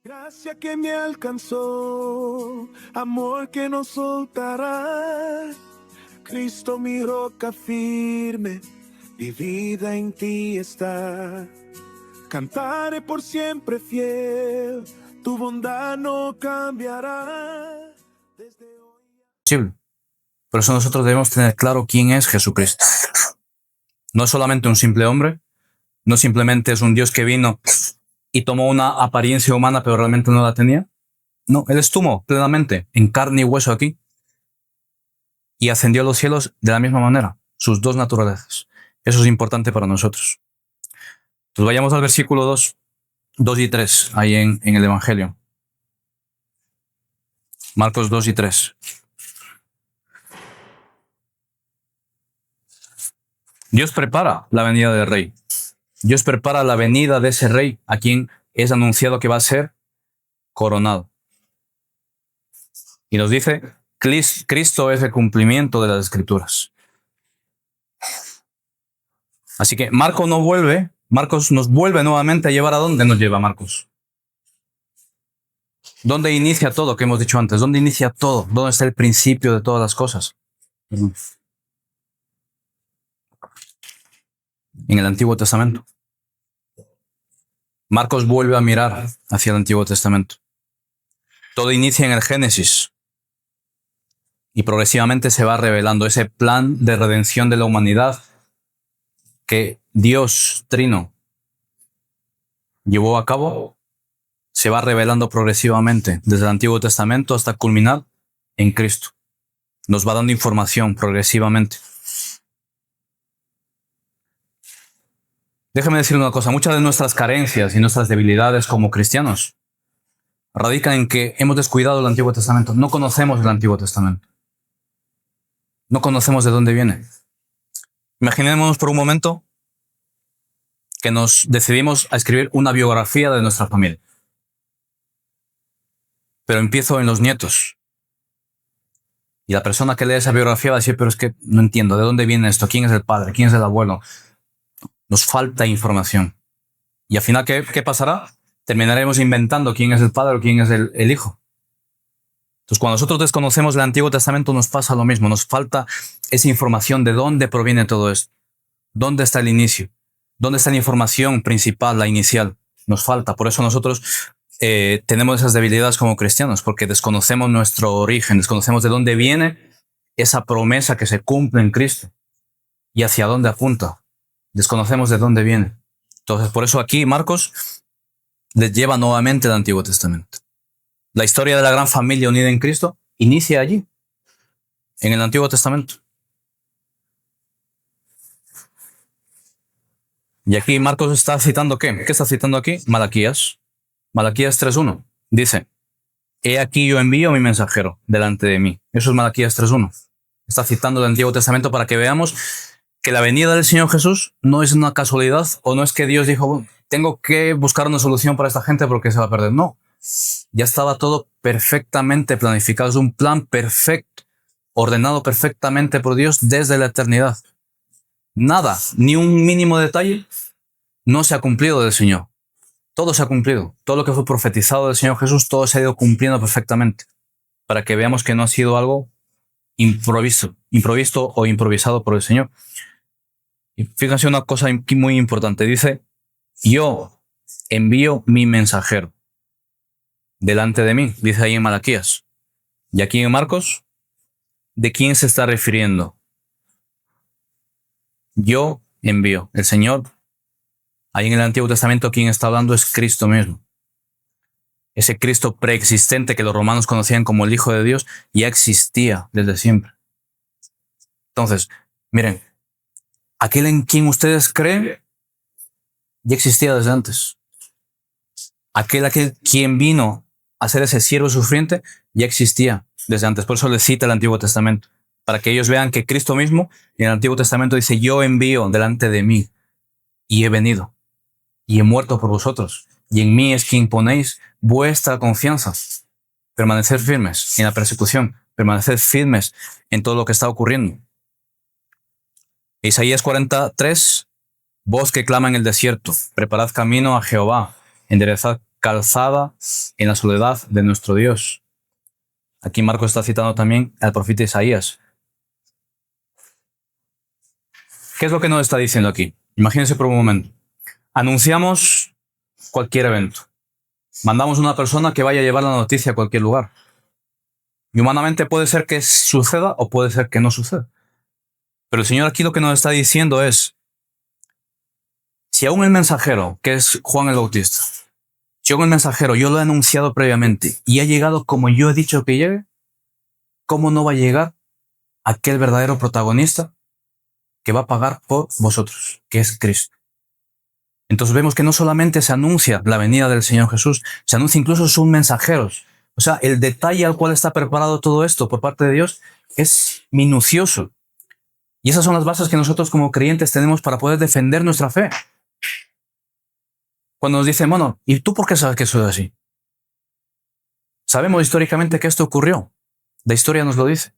Gracia que me alcanzó, amor que no soltará. Cristo mi roca firme, mi vida en ti está. Cantaré por siempre fiel, tu bondad no cambiará. Posible. Por eso nosotros debemos tener claro quién es Jesucristo. No es solamente un simple hombre, no simplemente es un Dios que vino y tomó una apariencia humana pero realmente no la tenía. No, Él estuvo plenamente en carne y hueso aquí y ascendió a los cielos de la misma manera, sus dos naturalezas. Eso es importante para nosotros. Entonces vayamos al versículo 2 y 3, ahí en el Evangelio. Marcos 2 y 3. Dios prepara la venida del Rey. Dios prepara la venida de ese Rey a quien es anunciado que va a ser coronado. Y nos dice, Cristo es el cumplimiento de las Escrituras. Así que Marcos nos vuelve nuevamente a llevar a dónde nos lleva Marcos. ¿Dónde inicia todo que hemos dicho antes? ¿Dónde inicia todo? ¿Dónde está el principio de todas las cosas? En el Antiguo Testamento. Marcos vuelve a mirar hacia el Antiguo Testamento. Todo inicia en el Génesis y progresivamente se va revelando ese plan de redención de la humanidad que Dios Trino llevó a cabo. Se va revelando progresivamente desde el Antiguo Testamento hasta culminar en Cristo. Nos va dando información progresivamente. Déjeme decir una cosa, muchas de nuestras carencias y nuestras debilidades como cristianos radican en que hemos descuidado el Antiguo Testamento. No conocemos el Antiguo Testamento. No conocemos de dónde viene. Imaginémonos por un momento que nos decidimos a escribir una biografía de nuestra familia. Pero empiezo en los nietos. Y la persona que lee esa biografía va a decir, pero es que no entiendo, ¿de dónde viene esto? ¿Quién es el padre? ¿Quién es el abuelo? Nos falta información. Y al final, ¿qué pasará? Terminaremos inventando quién es el padre o quién es el hijo. Entonces, cuando nosotros desconocemos el Antiguo Testamento, nos pasa lo mismo. Nos falta esa información de dónde proviene todo esto. ¿Dónde está el inicio? ¿Dónde está la información principal, la inicial? Nos falta. Por eso nosotros tenemos esas debilidades como cristianos, porque desconocemos nuestro origen, desconocemos de dónde viene esa promesa que se cumple en Cristo y hacia dónde apunta. Desconocemos de dónde viene. Entonces, por eso aquí Marcos les lleva nuevamente al Antiguo Testamento. La historia de la gran familia unida en Cristo inicia allí, en el Antiguo Testamento. Y aquí Marcos está citando ¿qué? ¿Qué está citando aquí? Malaquías. Malaquías 3.1. Dice, he aquí yo envío mi mensajero delante de mí. Eso es Malaquías 3.1. Está citando el Antiguo Testamento para que veamos que la venida del Señor Jesús no es una casualidad o no es que Dios dijo, bueno, tengo que buscar una solución para esta gente porque se va a perder. No, ya estaba todo perfectamente planificado. Es un plan perfecto, ordenado perfectamente por Dios desde la eternidad. Nada, ni un mínimo detalle no se ha cumplido del Señor. Todo se ha cumplido. Todo lo que fue profetizado del Señor Jesús, todo se ha ido cumpliendo perfectamente. Para que veamos que no ha sido algo improvisto o improvisado por el Señor. Y fíjense una cosa muy importante. Dice, yo envío mi mensajero delante de mí. Dice ahí en Malaquías. Y aquí en Marcos, ¿de quién se está refiriendo? Yo envío. El Señor, ahí en el Antiguo Testamento, quien está hablando es Cristo mismo. Ese Cristo preexistente que los romanos conocían como el Hijo de Dios, ya existía desde siempre. Entonces, miren, aquel en quien ustedes creen, ya existía desde antes. Aquel quien vino a ser ese siervo sufriente, ya existía desde antes. Por eso le cita el Antiguo Testamento. Para que ellos vean que Cristo mismo, en el Antiguo Testamento dice, yo envío delante de mí, y he venido, y he muerto por vosotros, y en mí es quien ponéis vuestra confianza. Permanecer firmes en la persecución, permanecer firmes en todo lo que está ocurriendo. Isaías 43, voz que clama en el desierto, preparad camino a Jehová, enderezad calzada en la soledad de nuestro Dios. Aquí Marcos está citando también al profeta Isaías. ¿Qué es lo que nos está diciendo aquí? Imagínense por un momento. Anunciamos cualquier evento. Mandamos una persona que vaya a llevar la noticia a cualquier lugar. Y humanamente puede ser que suceda o puede ser que no suceda. Pero el Señor aquí lo que nos está diciendo es, si aún el mensajero, que es Juan el Bautista, si aún el mensajero yo lo he anunciado previamente y ha llegado como yo he dicho que llegue, ¿cómo no va a llegar aquel verdadero protagonista que va a pagar por vosotros, que es Cristo? Entonces vemos que no solamente se anuncia la venida del Señor Jesús, se anuncia incluso sus mensajeros. O sea, el detalle al cual está preparado todo esto por parte de Dios es minucioso. Y esas son las bases que nosotros como creyentes tenemos para poder defender nuestra fe. Cuando nos dicen, bueno, ¿y tú por qué sabes que eso es así? Sabemos históricamente que esto ocurrió. La historia nos lo dice.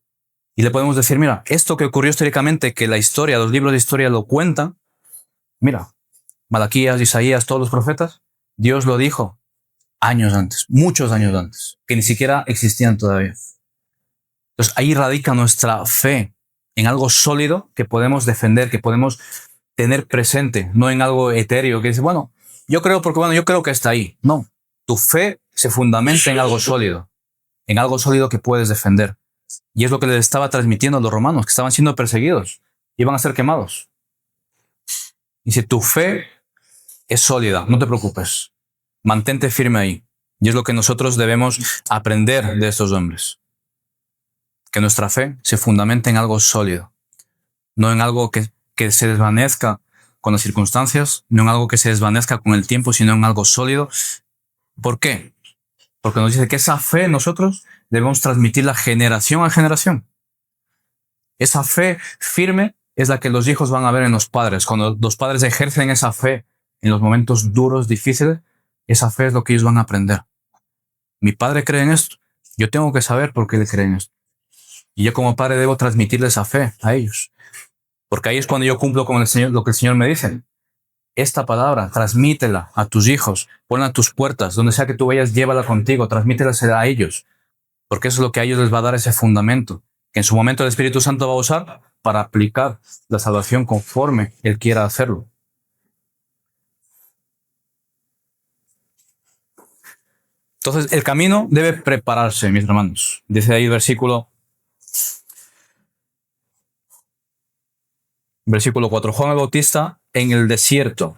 Y le podemos decir, mira, esto que ocurrió históricamente, que la historia, los libros de historia lo cuentan, mira, Malaquías, Isaías, todos los profetas, Dios lo dijo años antes, muchos años antes, que ni siquiera existían todavía. Entonces ahí radica nuestra fe en algo sólido que podemos defender, que podemos tener presente, no en algo etéreo que dice, bueno, yo creo porque bueno, yo creo que está ahí. No, tu fe se fundamenta en algo sólido que puedes defender. Y es lo que les estaba transmitiendo a los romanos, que estaban siendo perseguidos, iban a ser quemados. Y si tu fe es sólida, no te preocupes, mantente firme ahí. Y es lo que nosotros debemos aprender de estos hombres. Que nuestra fe se fundamente en algo sólido, no en algo que se desvanezca con las circunstancias, no en algo que se desvanezca con el tiempo, sino en algo sólido. ¿Por qué? Porque nos dice que esa fe nosotros debemos transmitirla generación a generación. Esa fe firme es la que los hijos van a ver en los padres. Cuando los padres ejercen esa fe en los momentos duros, difíciles, esa fe es lo que ellos van a aprender. Mi padre cree en esto. Yo tengo que saber por qué él cree en esto. Y yo como padre debo transmitirle esa fe a ellos. Porque ahí es cuando yo cumplo con el Señor, lo que el Señor me dice. Esta palabra, transmítela a tus hijos, ponla a tus puertas, donde sea que tú vayas, llévala contigo, transmítela a ellos. Porque eso es lo que a ellos les va a dar ese fundamento, que en su momento el Espíritu Santo va a usar para aplicar la salvación conforme Él quiera hacerlo. Entonces, el camino debe prepararse, mis hermanos. Dice ahí el versículo 4. Juan el Bautista en el desierto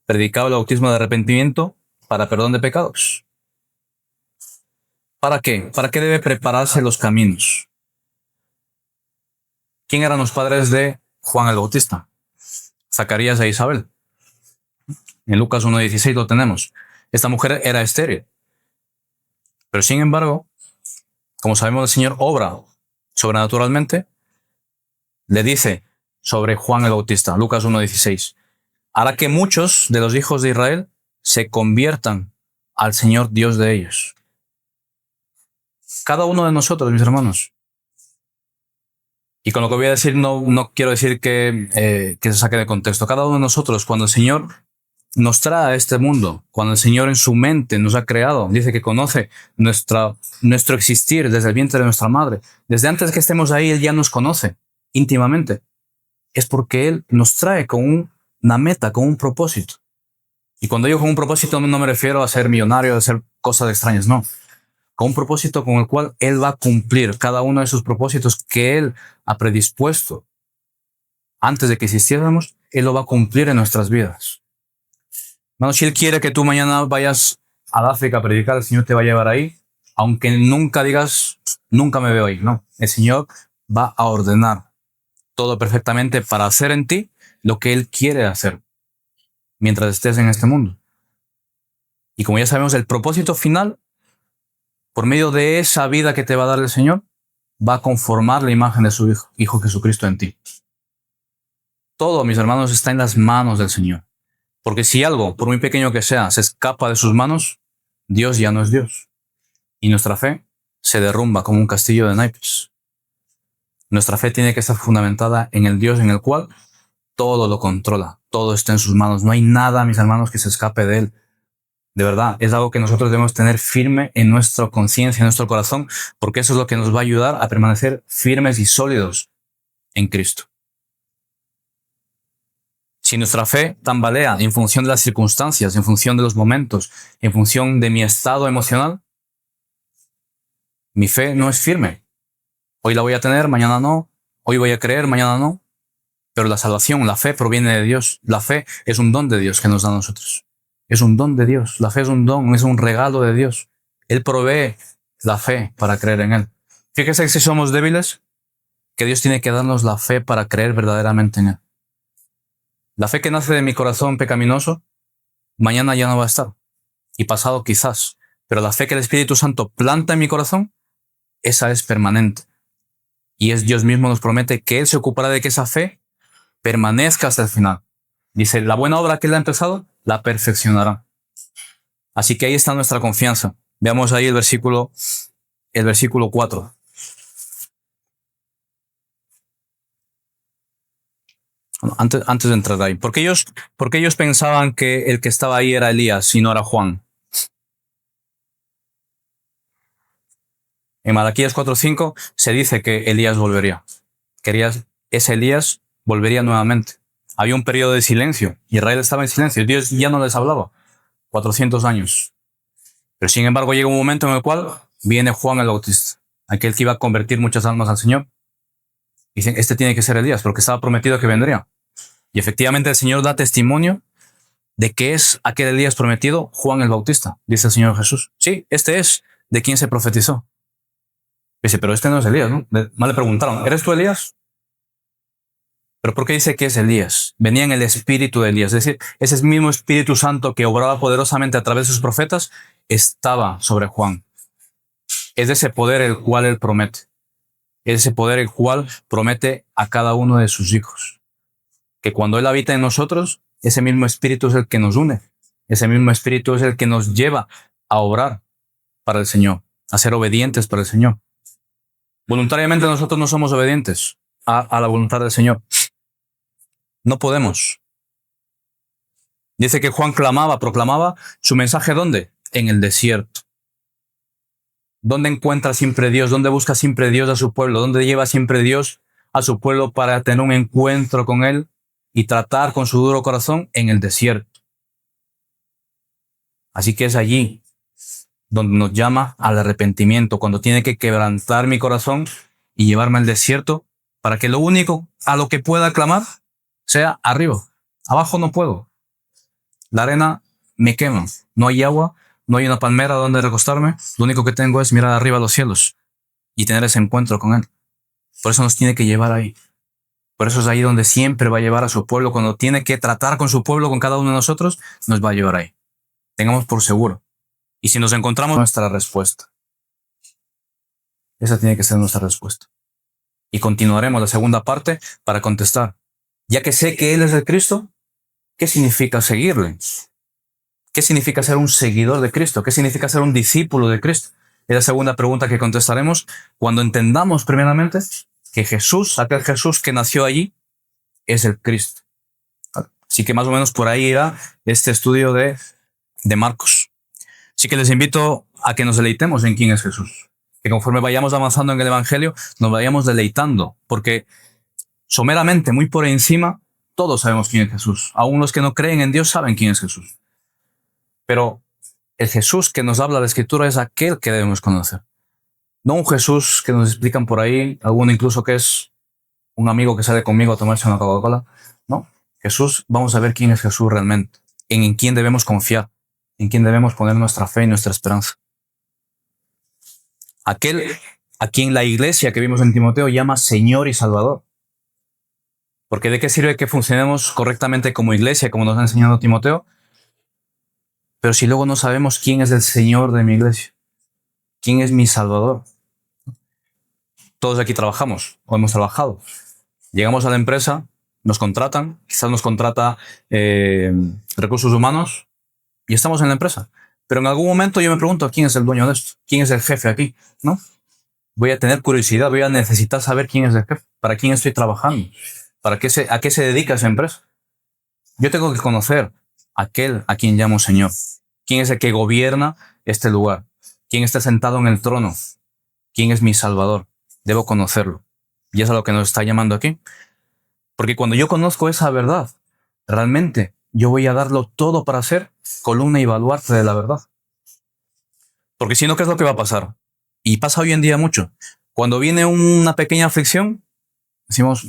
predicaba el bautismo de arrepentimiento para perdón de pecados. ¿Para qué? ¿Para qué debe prepararse los caminos? ¿Quién eran los padres de Juan el Bautista? Zacarías e Isabel. En Lucas 1:16 lo tenemos. Esta mujer era estéril. Pero sin embargo, como sabemos, el Señor obra sobrenaturalmente. Le dice sobre Juan el Bautista, Lucas 1:16, hará que muchos de los hijos de Israel se conviertan al Señor Dios de ellos. Cada uno de nosotros, mis hermanos. Y con lo que voy a decir no quiero decir que se saque de contexto. Cada uno de nosotros, cuando el Señor nos trae a este mundo, cuando el Señor en su mente nos ha creado, dice que conoce nuestro existir desde el vientre de nuestra madre. Desde antes que estemos ahí, Él ya nos conoce íntimamente. Es porque Él nos trae con una meta, con un propósito. Y cuando digo con un propósito no me refiero a ser millonario, a hacer cosas extrañas, no. Con un propósito con el cual Él va a cumplir cada uno de sus propósitos que Él ha predispuesto. Antes de que existiéramos, Él lo va a cumplir en nuestras vidas. Bueno, si Él quiere que tú mañana vayas al África a predicar, el Señor te va a llevar ahí, aunque nunca digas, nunca me veo ahí. No, el Señor va a ordenar todo perfectamente para hacer en ti lo que Él quiere hacer mientras estés en este mundo. Y como ya sabemos, el propósito final, por medio de esa vida que te va a dar el Señor, va a conformar la imagen de su Hijo Jesucristo en ti. Todo, mis hermanos, está en las manos del Señor. Porque si algo, por muy pequeño que sea, se escapa de sus manos, Dios ya no es Dios. Y nuestra fe se derrumba como un castillo de naipes. Nuestra fe tiene que estar fundamentada en el Dios en el cual todo lo controla, todo está en sus manos. No hay nada, mis hermanos, que se escape de Él. De verdad, es algo que nosotros debemos tener firme en nuestra conciencia, en nuestro corazón, porque eso es lo que nos va a ayudar a permanecer firmes y sólidos en Cristo. Si nuestra fe tambalea en función de las circunstancias, en función de los momentos, en función de mi estado emocional, mi fe no es firme. Hoy la voy a tener, mañana no. Hoy voy a creer, mañana no. Pero la salvación, la fe proviene de Dios. La fe es un don de Dios que nos da a nosotros. Es un don de Dios. La fe es un don, es un regalo de Dios. Él provee la fe para creer en Él. Fíjese que si somos débiles, que Dios tiene que darnos la fe para creer verdaderamente en Él. La fe que nace de mi corazón pecaminoso, mañana ya no va a estar. Y pasado quizás. Pero la fe que el Espíritu Santo planta en mi corazón, esa es permanente. Y es Dios mismo nos promete que Él se ocupará de que esa fe permanezca hasta el final. Dice, la buena obra que Él ha empezado, la perfeccionará. Así que ahí está nuestra confianza. Veamos ahí el versículo 4. Bueno, antes de entrar ahí. ¿Por qué ellos pensaban que el que estaba ahí era Elías y no era Juan? En Malaquías 4:5 se dice que Elías volvería. Ese Elías volvería nuevamente. Había un periodo de silencio. Israel estaba en silencio. Dios ya no les hablaba. 400 años. Pero sin embargo llega un momento en el cual viene Juan el Bautista, aquel que iba a convertir muchas almas al Señor. Dicen, este tiene que ser Elías, porque estaba prometido que vendría. Y efectivamente el Señor da testimonio de que es aquel Elías prometido, Juan el Bautista, dice el Señor Jesús. Sí, este es de quien se profetizó. Dice, pero este no es Elías, ¿no? Más le preguntaron, ¿eres tú Elías? ¿Pero por qué dice que es Elías? Venía en el espíritu de Elías. Es decir, ese mismo Espíritu Santo que obraba poderosamente a través de sus profetas estaba sobre Juan. Es ese poder el cual él promete. Es ese poder el cual promete a cada uno de sus hijos. Que cuando Él habita en nosotros, ese mismo Espíritu es el que nos une. Ese mismo Espíritu es el que nos lleva a obrar para el Señor, a ser obedientes para el Señor. Voluntariamente nosotros no somos obedientes a la voluntad del Señor. No podemos. Dice que Juan proclamaba su mensaje ¿dónde? En el desierto. ¿Dónde encuentra siempre Dios? ¿Dónde busca siempre Dios a su pueblo? ¿Dónde lleva siempre Dios a su pueblo para tener un encuentro con Él y tratar con su duro corazón? En el desierto. Así que es allí donde nos llama al arrepentimiento, cuando tiene que quebrantar mi corazón y llevarme al desierto para que lo único a lo que pueda clamar sea arriba. Abajo no puedo. La arena me quema. No hay agua, no hay una palmera donde recostarme. Lo único que tengo es mirar arriba a los cielos y tener ese encuentro con Él. Por eso nos tiene que llevar ahí. Por eso es ahí donde siempre va a llevar a su pueblo. Cuando tiene que tratar con su pueblo, con cada uno de nosotros, nos va a llevar ahí. Tengamos por seguro. Y si nos encontramos, nuestra respuesta. Esa tiene que ser nuestra respuesta. Y continuaremos la segunda parte para contestar. Ya que sé que Él es el Cristo, ¿qué significa seguirle? ¿Qué significa ser un seguidor de Cristo? ¿Qué significa ser un discípulo de Cristo? Es la segunda pregunta que contestaremos cuando entendamos primeramente que Jesús, aquel Jesús que nació allí, es el Cristo. Así que más o menos por ahí irá este estudio de Marcos. Así que les invito a que nos deleitemos en quién es Jesús. Que conforme vayamos avanzando en el Evangelio, nos vayamos deleitando. Porque someramente, muy por encima, todos sabemos quién es Jesús. Aún los que no creen en Dios saben quién es Jesús. Pero el Jesús que nos habla la Escritura es aquel que debemos conocer. No un Jesús que nos explican por ahí, alguno incluso que es un amigo que sale conmigo a tomarse una Coca-Cola. No, Jesús, vamos a ver quién es Jesús realmente. En quién debemos confiar, en quién debemos poner nuestra fe y nuestra esperanza. Aquel a quien la iglesia que vimos en Timoteo llama Señor y Salvador. Porque ¿de qué sirve que funcionemos correctamente como iglesia, como nos ha enseñado Timoteo? Pero si luego no sabemos quién es el Señor de mi iglesia, quién es mi Salvador. Todos aquí trabajamos, o hemos trabajado. Llegamos a la empresa, nos contratan, quizás nos contrata recursos humanos, y estamos en la empresa. Pero en algún momento yo me pregunto, ¿quién es el dueño de esto? ¿Quién es el jefe aquí? ¿No? Voy a tener curiosidad, voy a necesitar saber quién es el jefe, para quién estoy trabajando, a qué se dedica esa empresa. Yo tengo que conocer aquel a quien llamo Señor. ¿Quién es el que gobierna este lugar? ¿Quién está sentado en el trono? ¿Quién es mi Salvador? Debo conocerlo. Y es a lo que nos está llamando aquí. Porque cuando yo conozco esa verdad, realmente yo voy a darlo todo para ser columna y baluarte de la verdad. Porque si no, ¿qué es lo que va a pasar? Y pasa hoy en día mucho. Cuando viene una pequeña aflicción, decimos,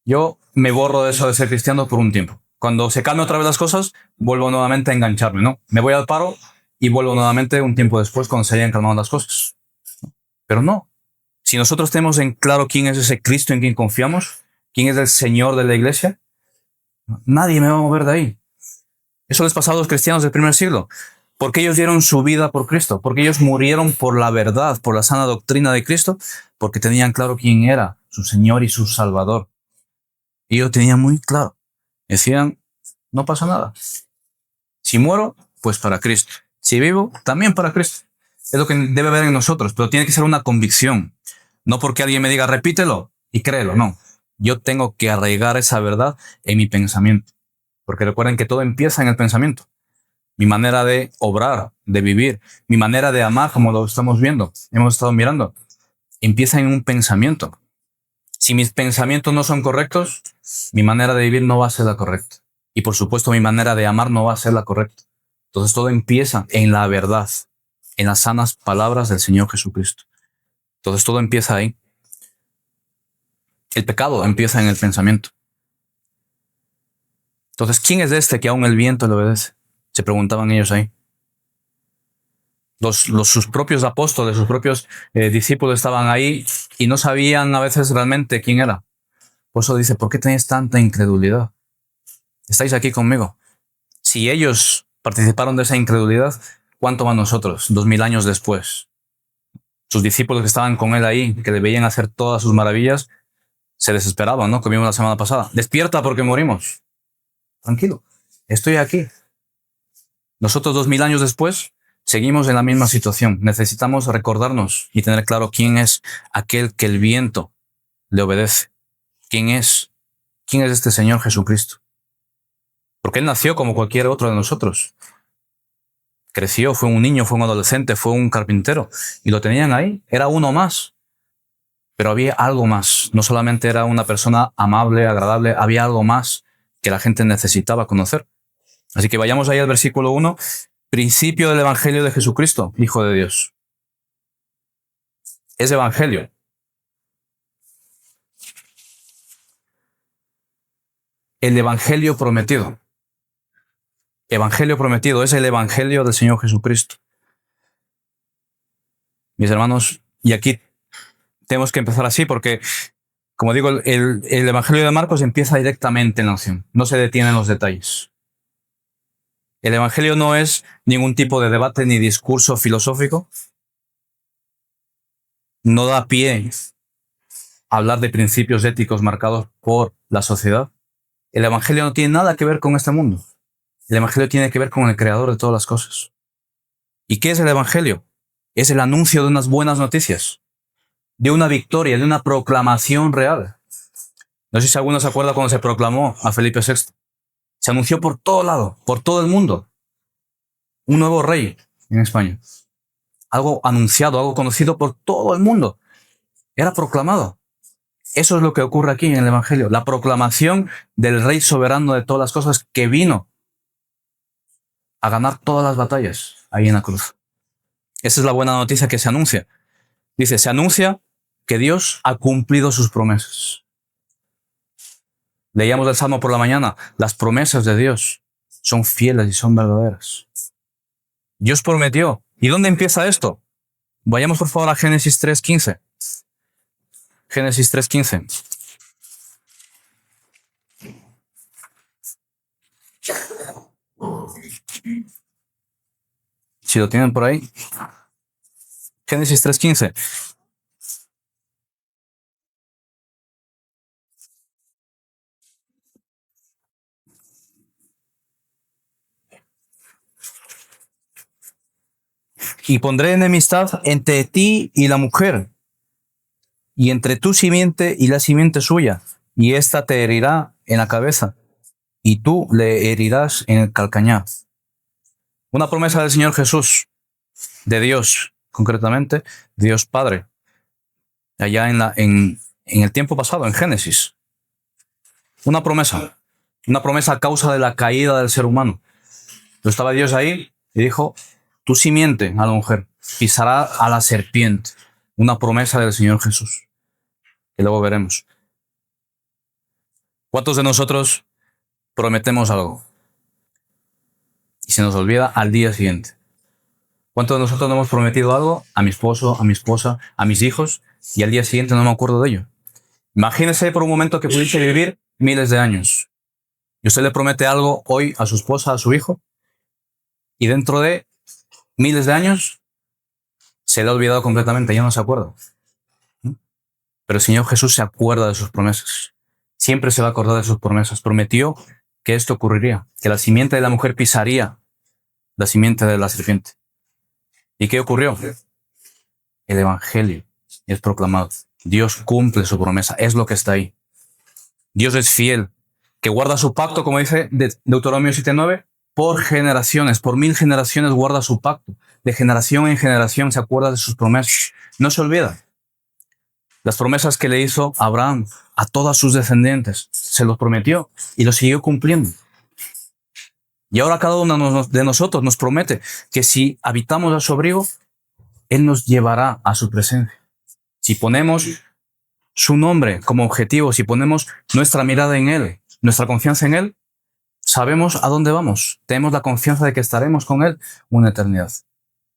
yo me borro de eso de ser cristiano por un tiempo. Cuando se calmen otra vez las cosas, vuelvo nuevamente a engancharme, ¿no? Me voy al paro y vuelvo nuevamente un tiempo después cuando se hayan calmado las cosas. Pero no. Si nosotros tenemos en claro quién es ese Cristo en quien confiamos, quién es el Señor de la iglesia, nadie me va a mover de ahí. Eso les pasó a los cristianos del primer siglo. Porque ellos dieron su vida por Cristo. Porque ellos murieron por la verdad, por la sana doctrina de Cristo. Porque tenían claro quién era su Señor y su Salvador. Y ellos tenían muy claro. Decían, no pasa nada. Si muero, pues para Cristo. Si vivo, también para Cristo. Es lo que debe haber en nosotros. Pero tiene que ser una convicción. No porque alguien me diga, repítelo y créelo. No. Yo tengo que arraigar esa verdad en mi pensamiento. Porque recuerden que todo empieza en el pensamiento. Mi manera de obrar, de vivir, mi manera de amar, como lo estamos viendo, hemos estado mirando, empieza en un pensamiento. Si mis pensamientos no son correctos, mi manera de vivir no va a ser la correcta. Y por supuesto, mi manera de amar no va a ser la correcta. Entonces todo empieza en la verdad, en las sanas palabras del Señor Jesucristo. Entonces todo empieza ahí. El pecado empieza en el pensamiento. Entonces, ¿quién es este que aún el viento le obedece? Se preguntaban ellos ahí. Sus propios apóstoles, sus propios discípulos estaban ahí y no sabían a veces realmente quién era. Por eso dice, ¿por qué tenéis tanta incredulidad? Estáis aquí conmigo. Si ellos participaron de esa incredulidad, ¿cuánto más nosotros, 2000 años después? Sus discípulos que estaban con él ahí, que le veían hacer todas sus maravillas, se desesperaban, ¿no? Que vimos la semana pasada. Despierta porque morimos. Tranquilo, estoy aquí. Nosotros 2000 años después seguimos en la misma situación. Necesitamos recordarnos y tener claro quién es aquel que el viento le obedece. ¿Quién es? ¿Quién es este Señor Jesucristo? Porque Él nació como cualquier otro de nosotros. Creció, fue un niño, fue un adolescente, fue un carpintero. Y lo tenían ahí. Era uno más. Pero había algo más. No solamente era una persona amable, agradable. Había algo más que la gente necesitaba conocer. Así que vayamos ahí al versículo 1. Principio del Evangelio de Jesucristo, Hijo de Dios. Es Evangelio. El Evangelio prometido. Evangelio prometido es el Evangelio del Señor Jesucristo. Mis hermanos, y aquí tenemos que empezar así porque, como digo, el Evangelio de Marcos empieza directamente en la acción. No se detiene en los detalles. El Evangelio no es ningún tipo de debate ni discurso filosófico. No da pie a hablar de principios éticos marcados por la sociedad. El Evangelio no tiene nada que ver con este mundo. El Evangelio tiene que ver con el Creador de todas las cosas. ¿Y qué es el Evangelio? Es el anuncio de unas buenas noticias, de una victoria, de una proclamación real. No sé si alguno se acuerda cuando se proclamó a Felipe VI. Se anunció por todo lado, por todo el mundo. Un nuevo rey en España. Algo anunciado, algo conocido por todo el mundo. Era proclamado. Eso es lo que ocurre aquí en el Evangelio. La proclamación del Rey soberano de todas las cosas que vino a ganar todas las batallas ahí en la cruz. Esa es la buena noticia que se anuncia. Dice, se anuncia que Dios ha cumplido sus promesas. Leíamos el Salmo por la mañana. Las promesas de Dios son fieles y son verdaderas. Dios prometió. ¿Y dónde empieza esto? Vayamos por favor a Génesis 3:15. Génesis 3:15. Si lo tienen por ahí. Génesis 3:15. Y pondré enemistad entre ti y la mujer, y entre tu simiente y la simiente suya, y ésta te herirá en la cabeza, y tú le herirás en el calcañar. Una promesa del Señor Jesús, de Dios, concretamente, Dios Padre, allá en el tiempo pasado, en Génesis. Una promesa a causa de la caída del ser humano. Estaba Dios ahí y dijo, tu simiente, a la mujer, pisará a la serpiente. Una promesa del Señor Jesús, que luego veremos. ¿Cuántos de nosotros prometemos algo y se nos olvida al día siguiente? ¿Cuántos de nosotros no hemos prometido algo a mi esposo, a mi esposa, a mis hijos y al día siguiente no me acuerdo de ello? Imagínese por un momento que pudiese vivir miles de años y usted le promete algo hoy a su esposa, a su hijo, y dentro de miles de años se le ha olvidado completamente, ya no se acuerda. Pero el Señor Jesús se acuerda de sus promesas. Siempre se va a acordar de sus promesas. Prometió que esto ocurriría, que la simiente de la mujer pisaría la simiente de la serpiente. ¿Y qué ocurrió? El Evangelio es proclamado. Dios cumple su promesa, es lo que está ahí. Dios es fiel, que guarda su pacto, como dice Deuteronomio 7:9, por generaciones, por 1000 generaciones guarda su pacto. De generación en generación se acuerda de sus promesas. No se olvida. Las promesas que le hizo Abraham a todas sus descendientes, se los prometió y los siguió cumpliendo. Y ahora cada uno de nosotros nos promete que si habitamos a su abrigo, Él nos llevará a su presencia. Si ponemos su nombre como objetivo, si ponemos nuestra mirada en Él, nuestra confianza en Él, sabemos a dónde vamos. Tenemos la confianza de que estaremos con Él una eternidad.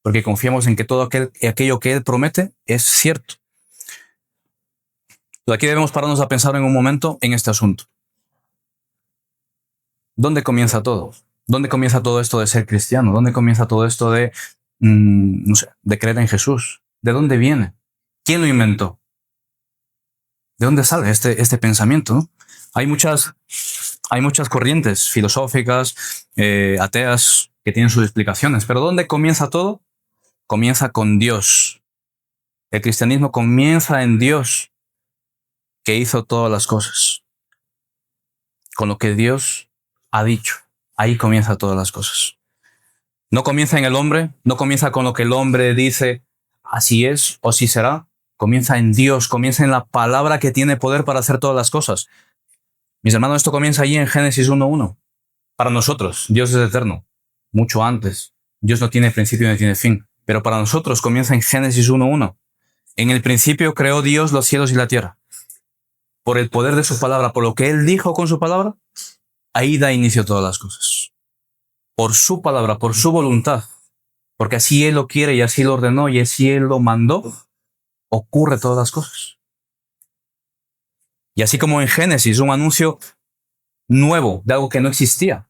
Porque confiamos en que todo aquello que Él promete es cierto. Pero aquí debemos pararnos a pensar en un momento en este asunto. ¿Dónde comienza todo? ¿Dónde comienza todo esto de ser cristiano? ¿Dónde comienza todo esto de, de creer en Jesús? ¿De dónde viene? ¿Quién lo inventó? ¿De dónde sale este pensamiento, no? Hay muchas corrientes filosóficas, ateas, que tienen sus explicaciones. Pero ¿dónde comienza todo? Comienza con Dios. El cristianismo comienza en Dios, que hizo todas las cosas. Con lo que Dios ha dicho. Ahí comienza todas las cosas. No comienza en el hombre, no comienza con lo que el hombre dice, así es o así será. Comienza en Dios, comienza en la palabra que tiene poder para hacer todas las cosas. Mis hermanos, esto comienza allí en Génesis 1:1. Para nosotros, Dios es eterno, mucho antes. Dios no tiene principio ni tiene fin. Pero para nosotros comienza en Génesis 1:1. En el principio creó Dios los cielos y la tierra. Por el poder de su palabra, por lo que Él dijo con su palabra, ahí da inicio a todas las cosas. Por su palabra, por su voluntad. Porque así Él lo quiere y así lo ordenó y así Él lo mandó, ocurre todas las cosas. Y así como en Génesis, un anuncio nuevo de algo que no existía.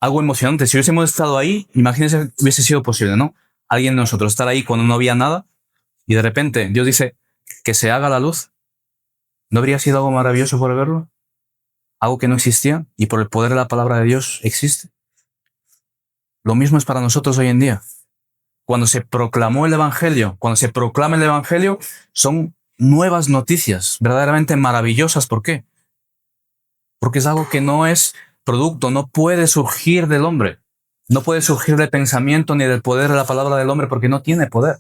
Algo emocionante. Si hubiésemos estado ahí, imagínense, hubiese sido posible, ¿no? Alguien de nosotros estar ahí cuando no había nada y de repente Dios dice que se haga la luz. ¿No habría sido algo maravilloso por verlo? Algo que no existía y por el poder de la palabra de Dios existe. Lo mismo es para nosotros hoy en día. Cuando se proclamó el Evangelio, cuando se proclama el Evangelio, son nuevas noticias, verdaderamente maravillosas. ¿Por qué? Porque es algo que no es producto, no puede surgir del hombre. No puede surgir del pensamiento ni del poder de la palabra del hombre porque no tiene poder.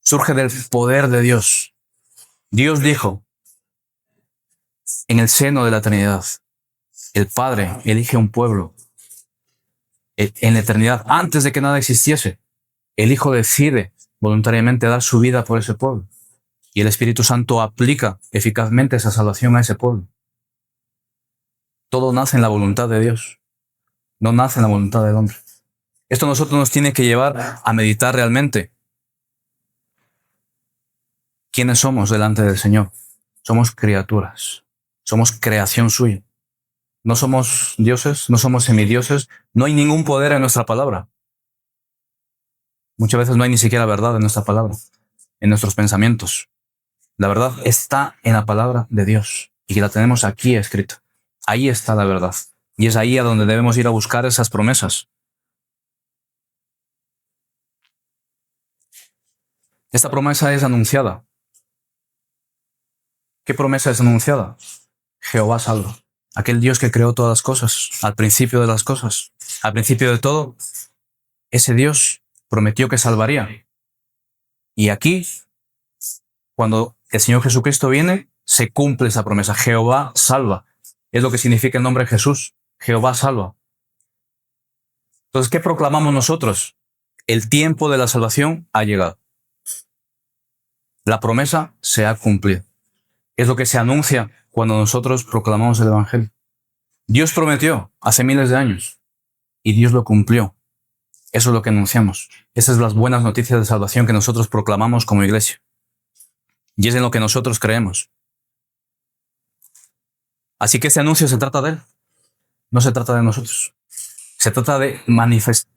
Surge del poder de Dios. Dios dijo, en el seno de la eternidad, el Padre elige un pueblo. En la eternidad, antes de que nada existiese, el Hijo decide voluntariamente dar su vida por ese pueblo. Y el Espíritu Santo aplica eficazmente esa salvación a ese pueblo. Todo nace en la voluntad de Dios. No nace en la voluntad del hombre. Esto a nosotros nos tiene que llevar a meditar realmente. ¿Quiénes somos delante del Señor? Somos criaturas. Somos creación suya. No somos dioses, no somos semidioses. No hay ningún poder en nuestra palabra. Muchas veces no hay ni siquiera verdad en nuestra palabra, en nuestros pensamientos. La verdad está en la palabra de Dios y que la tenemos aquí escrita. Ahí está la verdad. Y es ahí a donde debemos ir a buscar esas promesas. Esta promesa es anunciada. ¿Qué promesa es anunciada? Jehová salva. aquel Dios que creó todas las cosas, al principio de las cosas, al principio de todo, ese Dios prometió que salvaría. Y aquí, cuando el Señor Jesucristo viene, se cumple esa promesa. Jehová salva. Es lo que significa el nombre de Jesús. Jehová salva. Entonces, ¿qué proclamamos nosotros? El tiempo de la salvación ha llegado. La promesa se ha cumplido. Es lo que se anuncia cuando nosotros proclamamos el Evangelio. Dios prometió hace miles de años y Dios lo cumplió. Eso es lo que anunciamos. Esas son las buenas noticias de salvación que nosotros proclamamos como iglesia. Y es en lo que nosotros creemos. Así que ese anuncio se trata de Él. No se trata de nosotros. Se trata de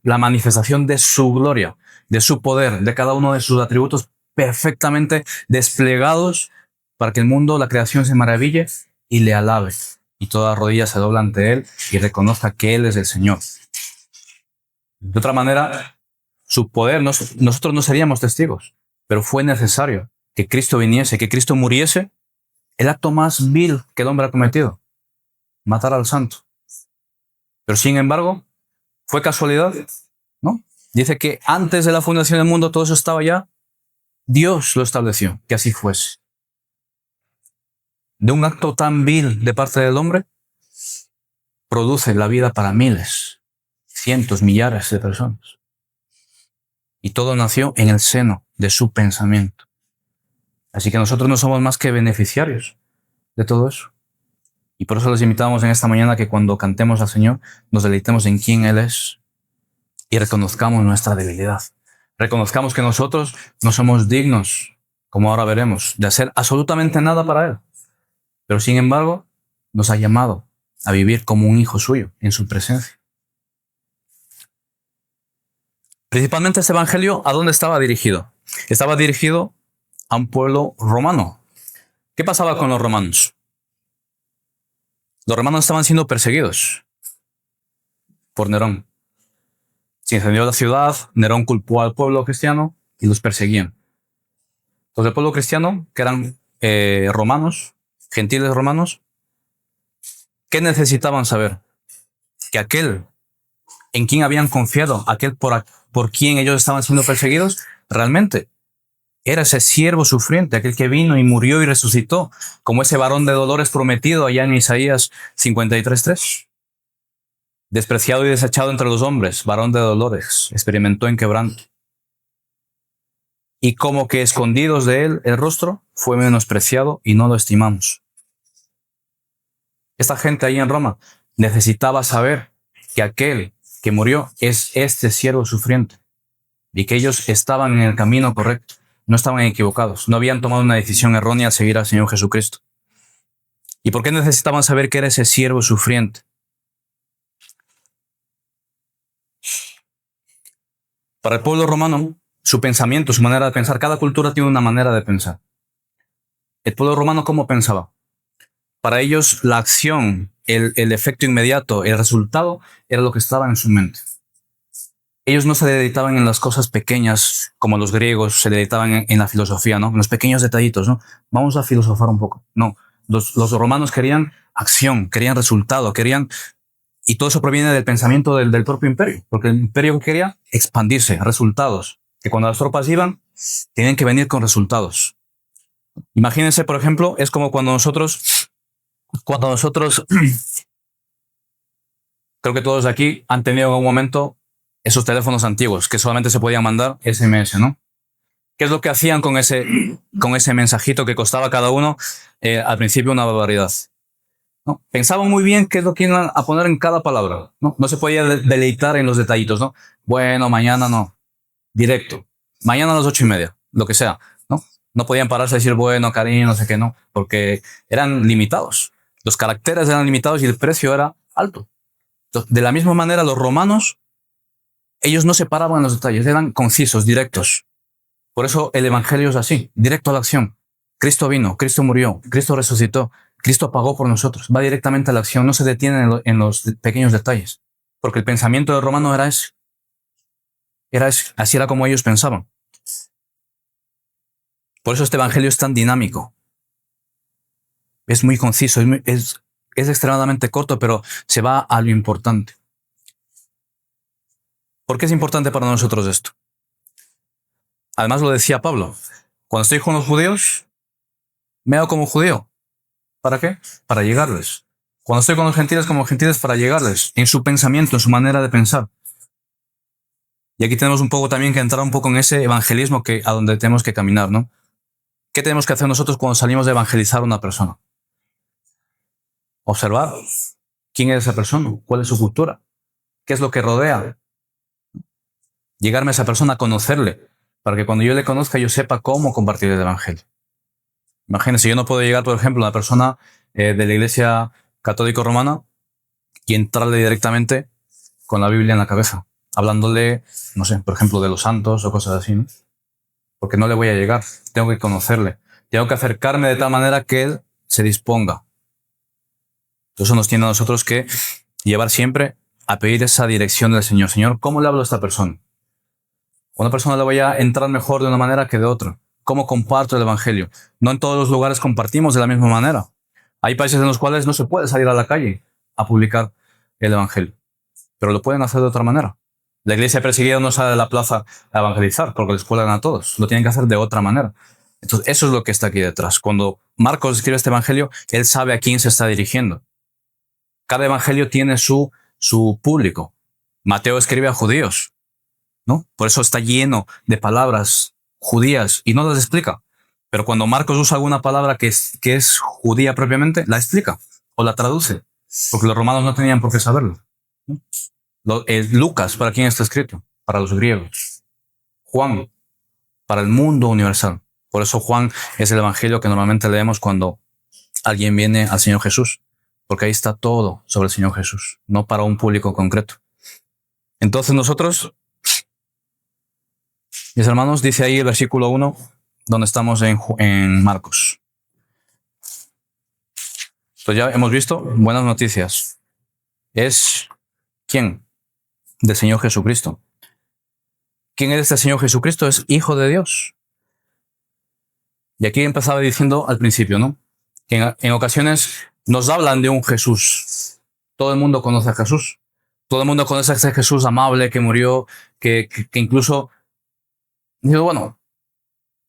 la manifestación de su gloria, de su poder, de cada uno de sus atributos perfectamente desplegados para que el mundo, la creación se maraville y le alabe. Y toda rodilla se dobla ante Él y reconozca que Él es el Señor. De otra manera, su poder, nosotros no seríamos testigos, pero fue necesario que Cristo viniese, que Cristo muriese, el acto más vil que el hombre ha cometido, matar al santo. Pero sin embargo, ¿fue casualidad? ¿No? Dice que antes de la fundación del mundo todo eso estaba ya. Dios lo estableció, que así fuese. De un acto tan vil de parte del hombre, produce la vida para miles, cientos, millares de personas. Y todo nació en el seno de su pensamiento. Así que nosotros no somos más que beneficiarios de todo eso. Y por eso les invitamos en esta mañana que cuando cantemos al Señor, nos deleitemos en quién Él es y reconozcamos nuestra debilidad. Reconozcamos que nosotros no somos dignos, como ahora veremos, de hacer absolutamente nada para Él. Pero sin embargo, nos ha llamado a vivir como un hijo suyo, en su presencia. Principalmente este evangelio, ¿a dónde estaba dirigido? Estaba dirigido a un pueblo romano. ¿Qué pasaba con los romanos? Los romanos estaban siendo perseguidos por Nerón. Se incendió la ciudad, Nerón culpó al pueblo cristiano y los perseguían. Los del pueblo cristiano, que eran romanos, gentiles romanos, ¿qué necesitaban saber? Que aquel en quien habían confiado, aquel por quien ellos estaban siendo perseguidos, realmente era ese siervo sufriente, aquel que vino y murió y resucitó, como ese varón de dolores prometido allá en Isaías 53:3. Despreciado y desechado entre los hombres, varón de dolores, experimentó en quebranto. Y como que escondidos de él el rostro, fue menospreciado y no lo estimamos. Esta gente ahí en Roma necesitaba saber que aquel que murió es este siervo sufriente y que ellos estaban en el camino correcto, no estaban equivocados, no habían tomado una decisión errónea al seguir al Señor Jesucristo. ¿Y por qué necesitaban saber que era ese siervo sufriente? Para el pueblo romano, su pensamiento, su manera de pensar, cada cultura tiene una manera de pensar. El pueblo romano, ¿cómo pensaba? Para ellos, la acción, el efecto inmediato, el resultado, era lo que estaba en su mente. Ellos no se deleitaban en las cosas pequeñas, como los griegos se deleitaban en la filosofía, ¿no? En los pequeños detallitos, ¿no? Vamos a filosofar un poco. No, los romanos querían acción, querían resultado, querían... Y todo eso proviene del pensamiento del propio imperio, porque el imperio quería expandirse, resultados. Que cuando las tropas iban, tenían que venir con resultados. Imagínense, por ejemplo, es como cuando nosotros, creo que todos de aquí han tenido en algún momento esos teléfonos antiguos que solamente se podían mandar SMS, ¿no? ¿Qué es lo que hacían con ese mensajito que costaba cada uno al principio una barbaridad? ¿No? Pensaban muy bien qué es lo que iban a poner en cada palabra, ¿no? No se podía deleitar en los detallitos, ¿no? Bueno, mañana no. Directo. Mañana a las 8:30, lo que sea, ¿no? No podían pararse a decir, bueno, cariño, no sé qué, no. Porque eran limitados. Los caracteres eran limitados y el precio era alto. Entonces, de la misma manera, los romanos, ellos no se paraban en los detalles, eran concisos, directos. Por eso el evangelio es así, directo a la acción. Cristo vino, Cristo murió, Cristo resucitó. Cristo pagó por nosotros, va directamente a la acción, no se detiene en los pequeños detalles. Porque el pensamiento del romano era ese. Así era como ellos pensaban. Por eso este evangelio es tan dinámico. Es muy conciso, es es extremadamente corto, pero se va a lo importante. ¿Por qué es importante para nosotros esto? Además lo decía Pablo. Cuando estoy con los judíos, me hago como judío. ¿Para qué? Para llegarles. Cuando estoy con los gentiles, como gentiles, para llegarles en su pensamiento, en su manera de pensar. Y aquí tenemos un poco también que entrar un poco en ese evangelismo a donde tenemos que caminar, ¿no? ¿Qué tenemos que hacer nosotros cuando salimos de evangelizar a una persona? Observar quién es esa persona, cuál es su cultura, qué es lo que rodea. Llegarme a esa persona a conocerle, para que cuando yo le conozca yo sepa cómo compartir el evangelio. Imagínense, yo no puedo llegar, por ejemplo, a una persona de la Iglesia Católica Romana y entrarle directamente con la Biblia en la cabeza, hablándole, no sé, por ejemplo, de los santos o cosas así, ¿no? Porque no le voy a llegar, tengo que conocerle, tengo que acercarme de tal manera que él se disponga. Eso nos tiene a nosotros que llevar siempre a pedir esa dirección del Señor. Señor, ¿cómo le hablo a esta persona? A una persona le voy a entrar mejor de una manera que de otra. ¿Cómo comparto el evangelio? No en todos los lugares compartimos de la misma manera. Hay países en los cuales no se puede salir a la calle a publicar el evangelio, pero lo pueden hacer de otra manera. La iglesia perseguida no sale a la plaza a evangelizar porque les cuelgan a todos. Lo tienen que hacer de otra manera. Entonces, eso es lo que está aquí detrás. Cuando Marcos escribe este evangelio, él sabe a quién se está dirigiendo. Cada evangelio tiene su público. Mateo escribe a judíos, ¿no? Por eso está lleno de palabras judías y no las explica. Pero cuando Marcos usa alguna palabra que es judía propiamente, la explica o la traduce, porque los romanos no tenían por qué saberlo. Lucas, ¿para quién está escrito? Para los griegos. Juan, para el mundo universal. Por eso Juan es el evangelio que normalmente leemos cuando alguien viene al Señor Jesús, porque ahí está todo sobre el Señor Jesús, no para un público concreto. Entonces nosotros, mis hermanos, dice ahí el versículo 1, donde estamos en Marcos. Entonces ya hemos visto buenas noticias. ¿Es quién? Del Señor Jesucristo. ¿Quién es este Señor Jesucristo? Es Hijo de Dios. Y aquí empezaba diciendo al principio, ¿no? Que en ocasiones nos hablan de un Jesús. Todo el mundo conoce a Jesús. Todo el mundo conoce a ese Jesús amable que murió, que incluso... Digo, bueno,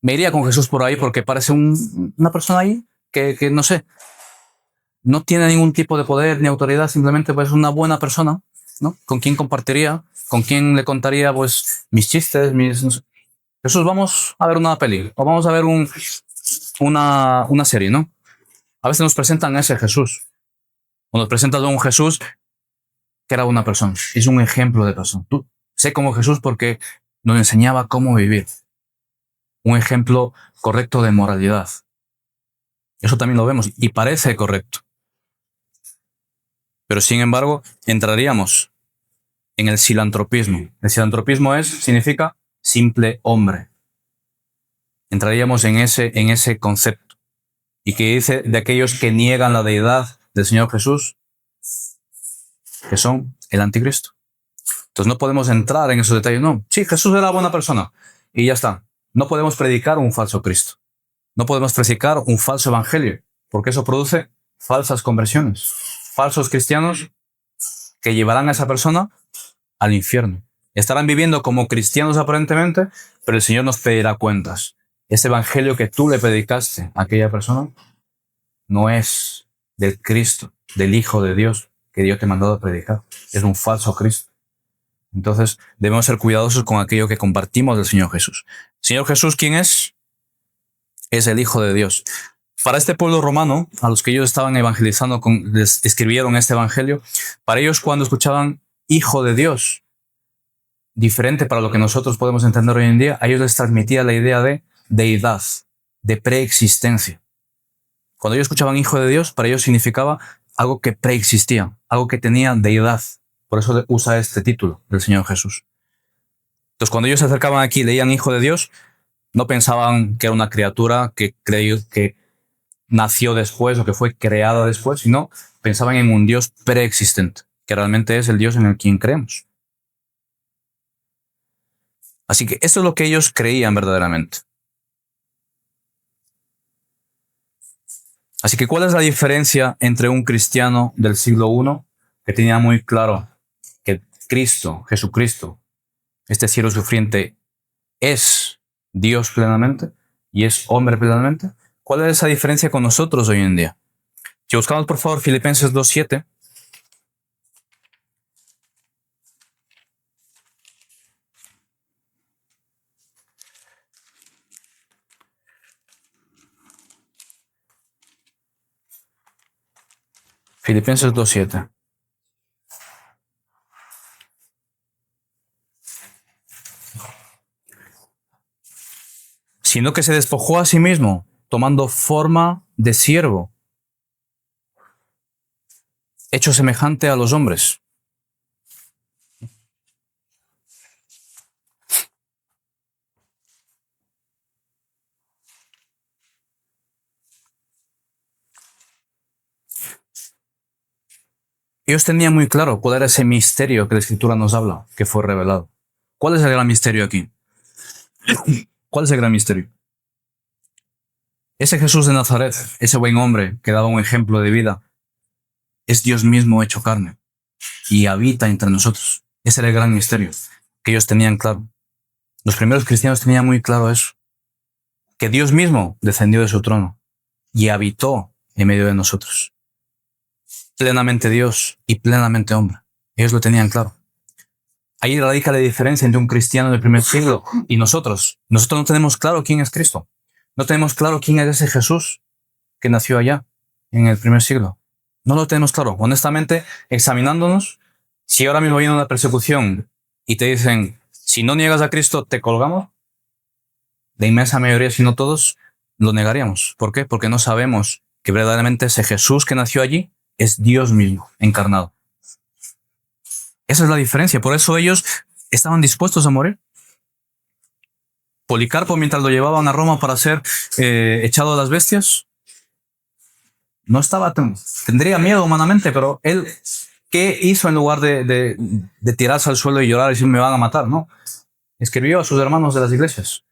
me iría con Jesús por ahí porque parece una persona ahí que no sé, no tiene ningún tipo de poder ni autoridad, simplemente pues una buena persona, ¿no? Con quien compartiría, con quien le contaría pues mis chistes, no sé. Jesús, vamos a ver una peli o vamos a ver una serie, ¿no? A veces nos presentan a ese Jesús o nos presentan a un Jesús que era una persona, es un ejemplo de persona. Tú sé como Jesús porque nos enseñaba cómo vivir. Un ejemplo correcto de moralidad. Eso también lo vemos y parece correcto. Pero sin embargo, entraríamos en el silantropismo. El silantropismo significa simple hombre. Entraríamos en ese concepto. Y que dice de aquellos que niegan la deidad del Señor Jesús, que son el anticristo. Entonces no podemos entrar en esos detalles. No, sí, Jesús era buena persona y ya está. No podemos predicar un falso Cristo. No podemos predicar un falso evangelio, porque eso produce falsas conversiones. Falsos cristianos que llevarán a esa persona al infierno. Estarán viviendo como cristianos aparentemente, pero el Señor nos pedirá cuentas. Ese evangelio que tú le predicaste a aquella persona no es del Cristo, del Hijo de Dios que Dios te ha mandado a predicar. Es un falso Cristo. Entonces debemos ser cuidadosos con aquello que compartimos del Señor Jesús. Señor Jesús, ¿quién es? Es el Hijo de Dios. Para este pueblo romano, a los que ellos estaban evangelizando, les escribieron este evangelio, para ellos cuando escuchaban Hijo de Dios, diferente para lo que nosotros podemos entender hoy en día, a ellos les transmitía la idea de deidad, de preexistencia. Cuando ellos escuchaban Hijo de Dios, para ellos significaba algo que preexistía, algo que tenía deidad. Por eso usa este título del Señor Jesús. Entonces, cuando ellos se acercaban aquí y leían Hijo de Dios, no pensaban que era una criatura que nació después o que fue creada después, sino pensaban en un Dios preexistente, que realmente es el Dios en el quien creemos. Así que esto es lo que ellos creían verdaderamente. Así que, ¿cuál es la diferencia entre un cristiano del siglo I que tenía muy claro que Cristo, Jesucristo, este siervo sufriente, es Dios plenamente y es hombre plenamente? ¿Cuál es esa diferencia con nosotros hoy en día? Si buscamos, por favor, Filipenses 2:7. Filipenses 2:7. Sino que se despojó a sí mismo, tomando forma de siervo, hecho semejante a los hombres. Ellos tenían muy claro cuál era ese misterio que la Escritura nos habla, que fue revelado. ¿Cuál es el gran misterio aquí? ¿Cuál es el gran misterio? Ese Jesús de Nazaret, ese buen hombre que daba un ejemplo de vida, es Dios mismo hecho carne y habita entre nosotros. Ese era el gran misterio que ellos tenían claro. Los primeros cristianos tenían muy claro eso, que Dios mismo descendió de su trono y habitó en medio de nosotros. Plenamente Dios y plenamente hombre. Ellos lo tenían claro. Ahí radica la diferencia entre un cristiano del primer siglo y nosotros. Nosotros no tenemos claro quién es Cristo. No tenemos claro quién es ese Jesús que nació allá en el primer siglo. No lo tenemos claro. Honestamente, examinándonos, si ahora mismo viene una persecución y te dicen, si no niegas a Cristo, te colgamos, la inmensa mayoría, si no todos, lo negaríamos. ¿Por qué? Porque no sabemos que verdaderamente ese Jesús que nació allí es Dios mismo, encarnado. Esa es la diferencia. Por eso ellos estaban dispuestos a morir. Policarpo, mientras lo llevaban a Roma para ser echado a las bestias, no estaba, tendría miedo humanamente, pero él, ¿qué hizo en lugar de tirarse al suelo y llorar y decir me van a matar? No. Escribió a sus hermanos de las iglesias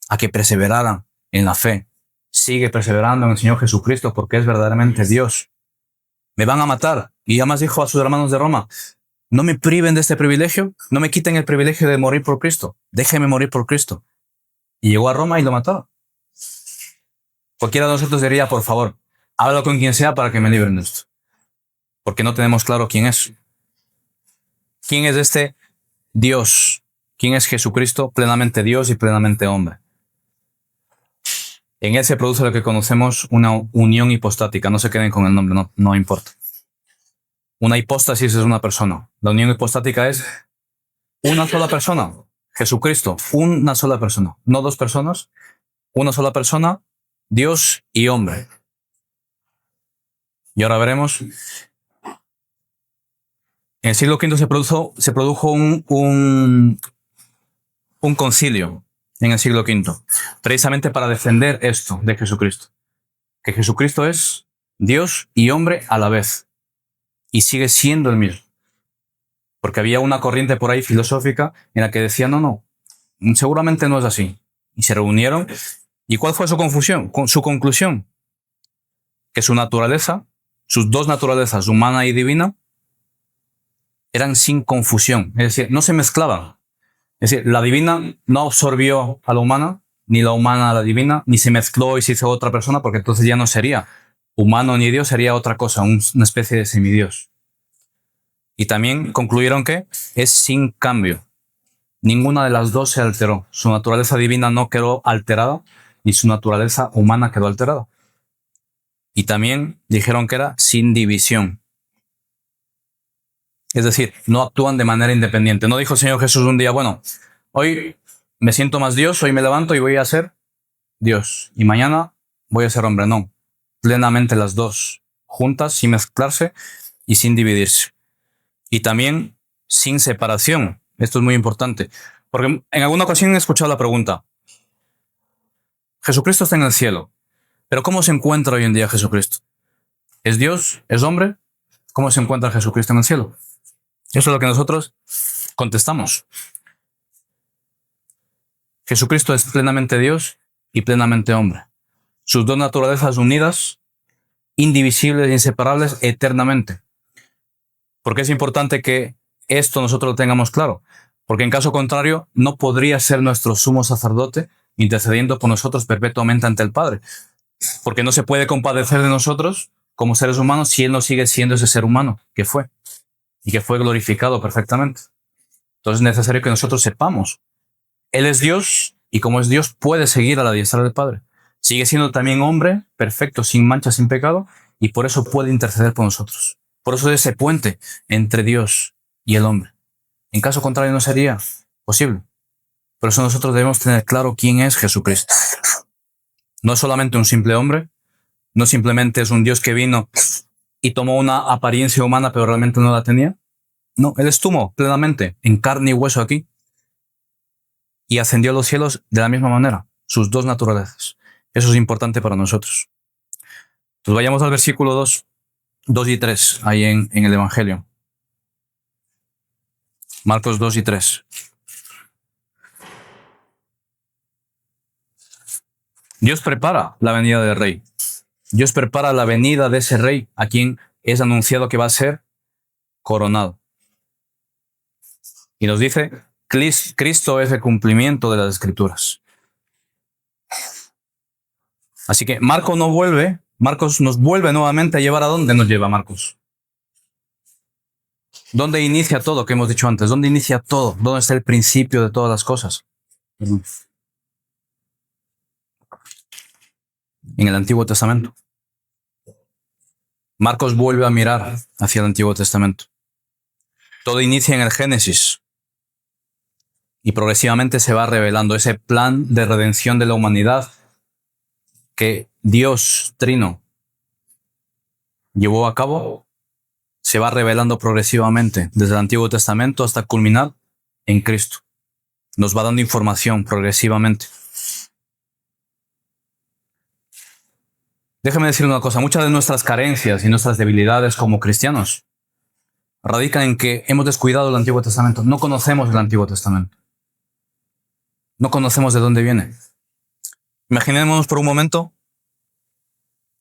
a que perseveraran en la fe. Sigue perseverando en el Señor Jesucristo porque es verdaderamente Dios. Me van a matar. Y además dijo a sus hermanos de Roma, no me priven de este privilegio, no me quiten el privilegio de morir por Cristo. Déjenme morir por Cristo. Y llegó a Roma y lo mataron. Cualquiera de nosotros diría, por favor, habla con quien sea para que me libren de esto. Porque no tenemos claro quién es. ¿Quién es este Dios? ¿Quién es Jesucristo? Plenamente Dios y plenamente hombre. En él se produce lo que conocemos una unión hipostática. No se queden con el nombre, no importa. Una hipóstasis es una persona. La unión hipostática es una sola persona. Jesucristo, una sola persona. No dos personas, una sola persona, Dios y hombre. Y ahora veremos. En el siglo V se produjo un concilio en el siglo V, precisamente para defender esto de Jesucristo. Que Jesucristo es Dios y hombre a la vez. Y sigue siendo el mismo. Porque había una corriente por ahí filosófica en la que decía, no, seguramente no es así. Y se reunieron. ¿Y cuál fue su conclusión? Que su naturaleza, sus dos naturalezas, humana y divina, eran sin confusión. Es decir, no se mezclaban. Es decir, la divina no absorbió a la humana, ni la humana a la divina, ni se mezcló y se hizo otra persona, porque entonces ya no sería humano ni Dios, sería otra cosa, una especie de semidios. Y también concluyeron que es sin cambio. Ninguna de las dos se alteró. Su naturaleza divina no quedó alterada, ni su naturaleza humana quedó alterada. Y también dijeron que era sin división. Es decir, no actúan de manera independiente. No dijo el Señor Jesús un día, bueno, hoy me siento más Dios, hoy me levanto y voy a ser Dios. Y mañana voy a ser hombre. No, plenamente las dos, juntas, sin mezclarse y sin dividirse. Y también sin separación. Esto es muy importante. Porque en alguna ocasión he escuchado la pregunta, Jesucristo está en el cielo, pero ¿cómo se encuentra hoy en día Jesucristo? ¿Es Dios? ¿Es hombre? ¿Cómo se encuentra Jesucristo en el cielo? Eso es lo que nosotros contestamos. Jesucristo es plenamente Dios y plenamente hombre. Sus dos naturalezas unidas indivisibles e inseparables eternamente. ¿Por qué es importante que esto nosotros lo tengamos claro? Porque en caso contrario, no podría ser nuestro sumo sacerdote intercediendo por nosotros perpetuamente ante el Padre. Porque no se puede compadecer de nosotros como seres humanos si Él no sigue siendo ese ser humano que fue y que fue glorificado perfectamente. Entonces es necesario que nosotros sepamos. Él es Dios y como es Dios puede seguir a la diestra del Padre. Sigue siendo también hombre, perfecto, sin mancha, sin pecado, y por eso puede interceder por nosotros. Por eso es ese puente entre Dios y el hombre. En caso contrario no sería posible. Por eso nosotros debemos tener claro quién es Jesucristo. No es solamente un simple hombre, no simplemente es un Dios que vino y tomó una apariencia humana pero realmente no la tenía. No, Él estuvo plenamente en carne y hueso aquí y ascendió a los cielos de la misma manera, sus dos naturalezas. Eso es importante para nosotros. Pues vayamos al versículo 2 y 3, ahí en el Evangelio. Marcos 2 y 3. Dios prepara la venida del Rey. Dios prepara la venida de ese Rey a quien es anunciado que va a ser coronado. Y nos dice, Cristo es el cumplimiento de las Escrituras. Así que Marcos nos vuelve nuevamente a llevar a dónde nos lleva Marcos. ¿Dónde inicia todo que hemos dicho antes? ¿Dónde inicia todo? ¿Dónde está el principio de todas las cosas? En el Antiguo Testamento. Marcos vuelve a mirar hacia el Antiguo Testamento. Todo inicia en el Génesis y progresivamente se va revelando ese plan de redención de la humanidad que Dios Trino llevó a cabo. Se va revelando progresivamente desde el Antiguo Testamento hasta culminar en Cristo. Nos va dando información progresivamente. Déjame decir una cosa, muchas de nuestras carencias y nuestras debilidades como cristianos radican en que hemos descuidado el Antiguo Testamento. No conocemos el Antiguo Testamento. No conocemos de dónde viene. Imaginémonos por un momento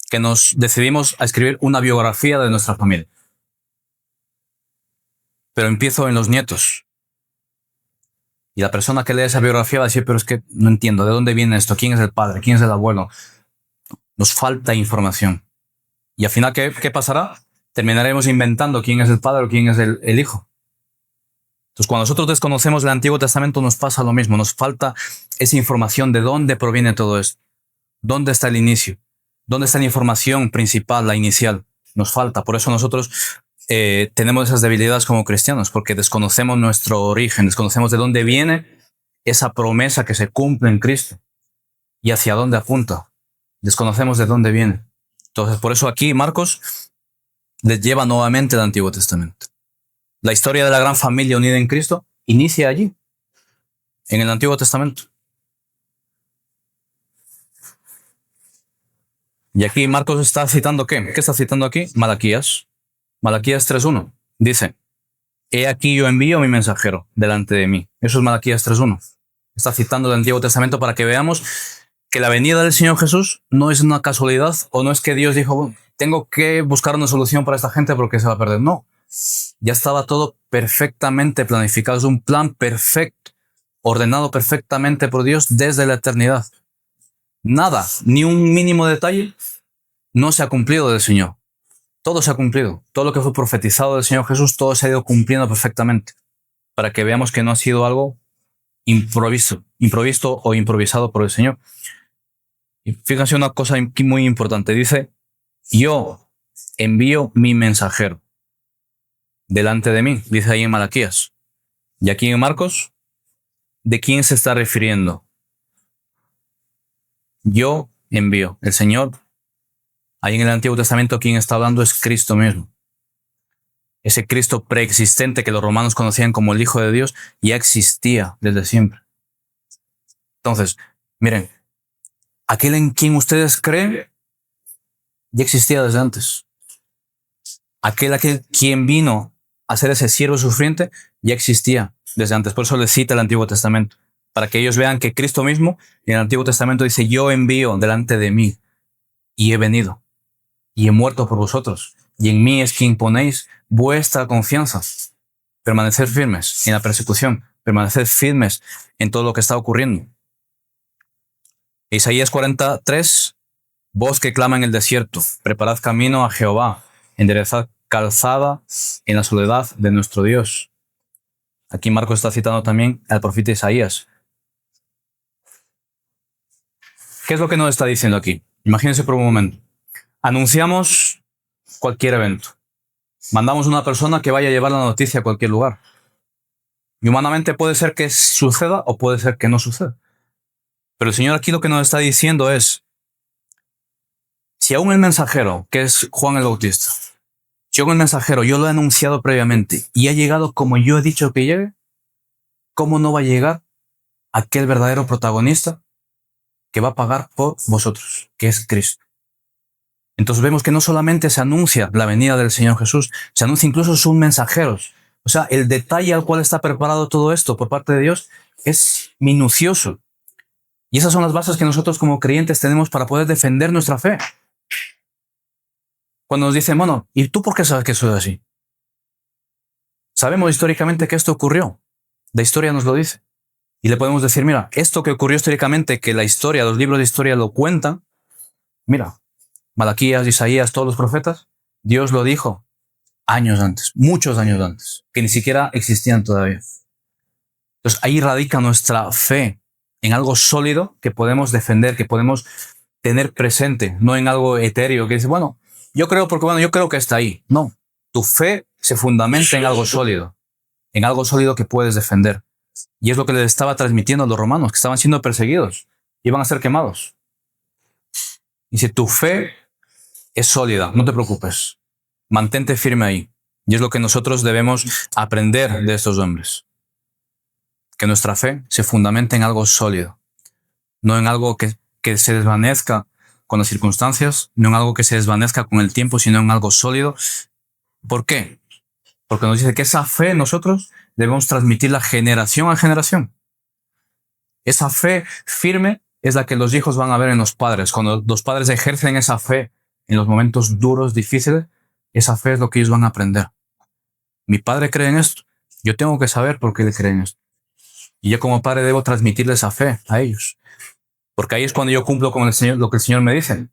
que nos decidimos a escribir una biografía de nuestra familia. Pero empiezo en los nietos. Y la persona que lee esa biografía va a decir, pero es que no entiendo, ¿de dónde viene esto? ¿Quién es el padre? ¿Quién es el abuelo? Nos falta información. Y al final, ¿qué pasará? Terminaremos inventando quién es el padre o quién es el hijo. Entonces, cuando nosotros desconocemos el Antiguo Testamento, nos pasa lo mismo. Nos falta esa información de dónde proviene todo esto. ¿Dónde está el inicio? ¿Dónde está la información principal, la inicial? Nos falta. Por eso nosotros tenemos esas debilidades como cristianos, porque desconocemos nuestro origen, desconocemos de dónde viene esa promesa que se cumple en Cristo y hacia dónde apunta. Desconocemos de dónde viene. Entonces, por eso aquí Marcos les lleva nuevamente el Antiguo Testamento. La historia de la gran familia unida en Cristo inicia allí, en el Antiguo Testamento. Y aquí Marcos está citando ¿qué? ¿Qué está citando aquí? Malaquías. Malaquías 3.1. Dice, he aquí yo envío a mi mensajero delante de mí. Eso es Malaquías 3.1. Está citando el Antiguo Testamento para que veamos que la venida del Señor Jesús no es una casualidad o no es que Dios dijo, bueno, tengo que buscar una solución para esta gente porque se va a perder. No, ya estaba todo perfectamente planificado. Es un plan perfecto, ordenado perfectamente por Dios desde la eternidad. Nada, ni un mínimo detalle no se ha cumplido del Señor. Todo se ha cumplido. Todo lo que fue profetizado del Señor Jesús, todo se ha ido cumpliendo perfectamente. Para que veamos que no ha sido algo improvisto o improvisado por el Señor. Y fíjense una cosa muy importante. Dice, yo envío mi mensajero delante de mí. Dice ahí en Malaquías. Y aquí en Marcos, ¿de quién se está refiriendo? Yo envío. El Señor, ahí en el Antiguo Testamento, quien está hablando es Cristo mismo. Ese Cristo preexistente que los romanos conocían como el Hijo de Dios, ya existía desde siempre. Entonces, miren, aquel en quien ustedes creen, ya existía desde antes. Aquel quien vino a ser ese siervo sufriente, ya existía desde antes. Por eso les cita el Antiguo Testamento. Para que ellos vean que Cristo mismo, en el Antiguo Testamento dice, yo envío delante de mí y he venido. y he muerto por vosotros, y en mí es quien ponéis vuestra confianza. Permanecer firmes en la persecución, permanecer firmes en todo lo que está ocurriendo. Isaías 43, voz que clama en el desierto, preparad camino a Jehová, enderezad calzada en la soledad de nuestro Dios. Aquí Marcos está citando también al profeta Isaías. ¿Qué es lo que nos está diciendo aquí? Imagínense por un momento. Anunciamos cualquier evento. Mandamos una persona que vaya a llevar la noticia a cualquier lugar. Y humanamente puede ser que suceda o puede ser que no suceda. Pero el Señor aquí lo que nos está diciendo es, si aún el mensajero, que es Juan el Bautista, si aún el mensajero yo lo he anunciado previamente y ha llegado como yo he dicho que llegue, ¿cómo no va a llegar aquel verdadero protagonista que va a pagar por vosotros, que es Cristo? Entonces vemos que no solamente se anuncia la venida del Señor Jesús, se anuncia incluso sus mensajeros. O sea, el detalle al cual está preparado todo esto por parte de Dios es minucioso. Y esas son las bases que nosotros como creyentes tenemos para poder defender nuestra fe. Cuando nos dicen, bueno, ¿y tú por qué sabes que soy así? Sabemos históricamente que esto ocurrió. La historia nos lo dice. Y le podemos decir, mira, esto que ocurrió históricamente, que la historia, los libros de historia lo cuentan, mira, Malaquías, Isaías, todos los profetas, Dios lo dijo años antes, muchos años antes, que ni siquiera existían todavía. Entonces ahí radica nuestra fe en algo sólido que podemos defender, que podemos tener presente, no en algo etéreo que dice, bueno, yo creo que está ahí. No, tu fe se fundamenta en algo sólido que puedes defender. Y es lo que les estaba transmitiendo a los romanos, que estaban siendo perseguidos, iban a ser quemados. Y si tu fe es sólida, no te preocupes, mantente firme ahí. Y es lo que nosotros debemos aprender de estos hombres. Que nuestra fe se fundamente en algo sólido, no en algo que se desvanezca con las circunstancias, no en algo que se desvanezca con el tiempo, sino en algo sólido. ¿Por qué? Porque nos dice que esa fe nosotros debemos transmitirla generación a generación. Esa fe firme es la que los hijos van a ver en los padres. Cuando los padres ejercen esa fe en los momentos duros, difíciles, esa fe es lo que ellos van a aprender. Mi padre cree en esto. Yo tengo que saber por qué él cree en esto. Y yo como padre debo transmitirle esa fe a ellos. Porque ahí es cuando yo cumplo con el Señor, lo que el Señor me dice.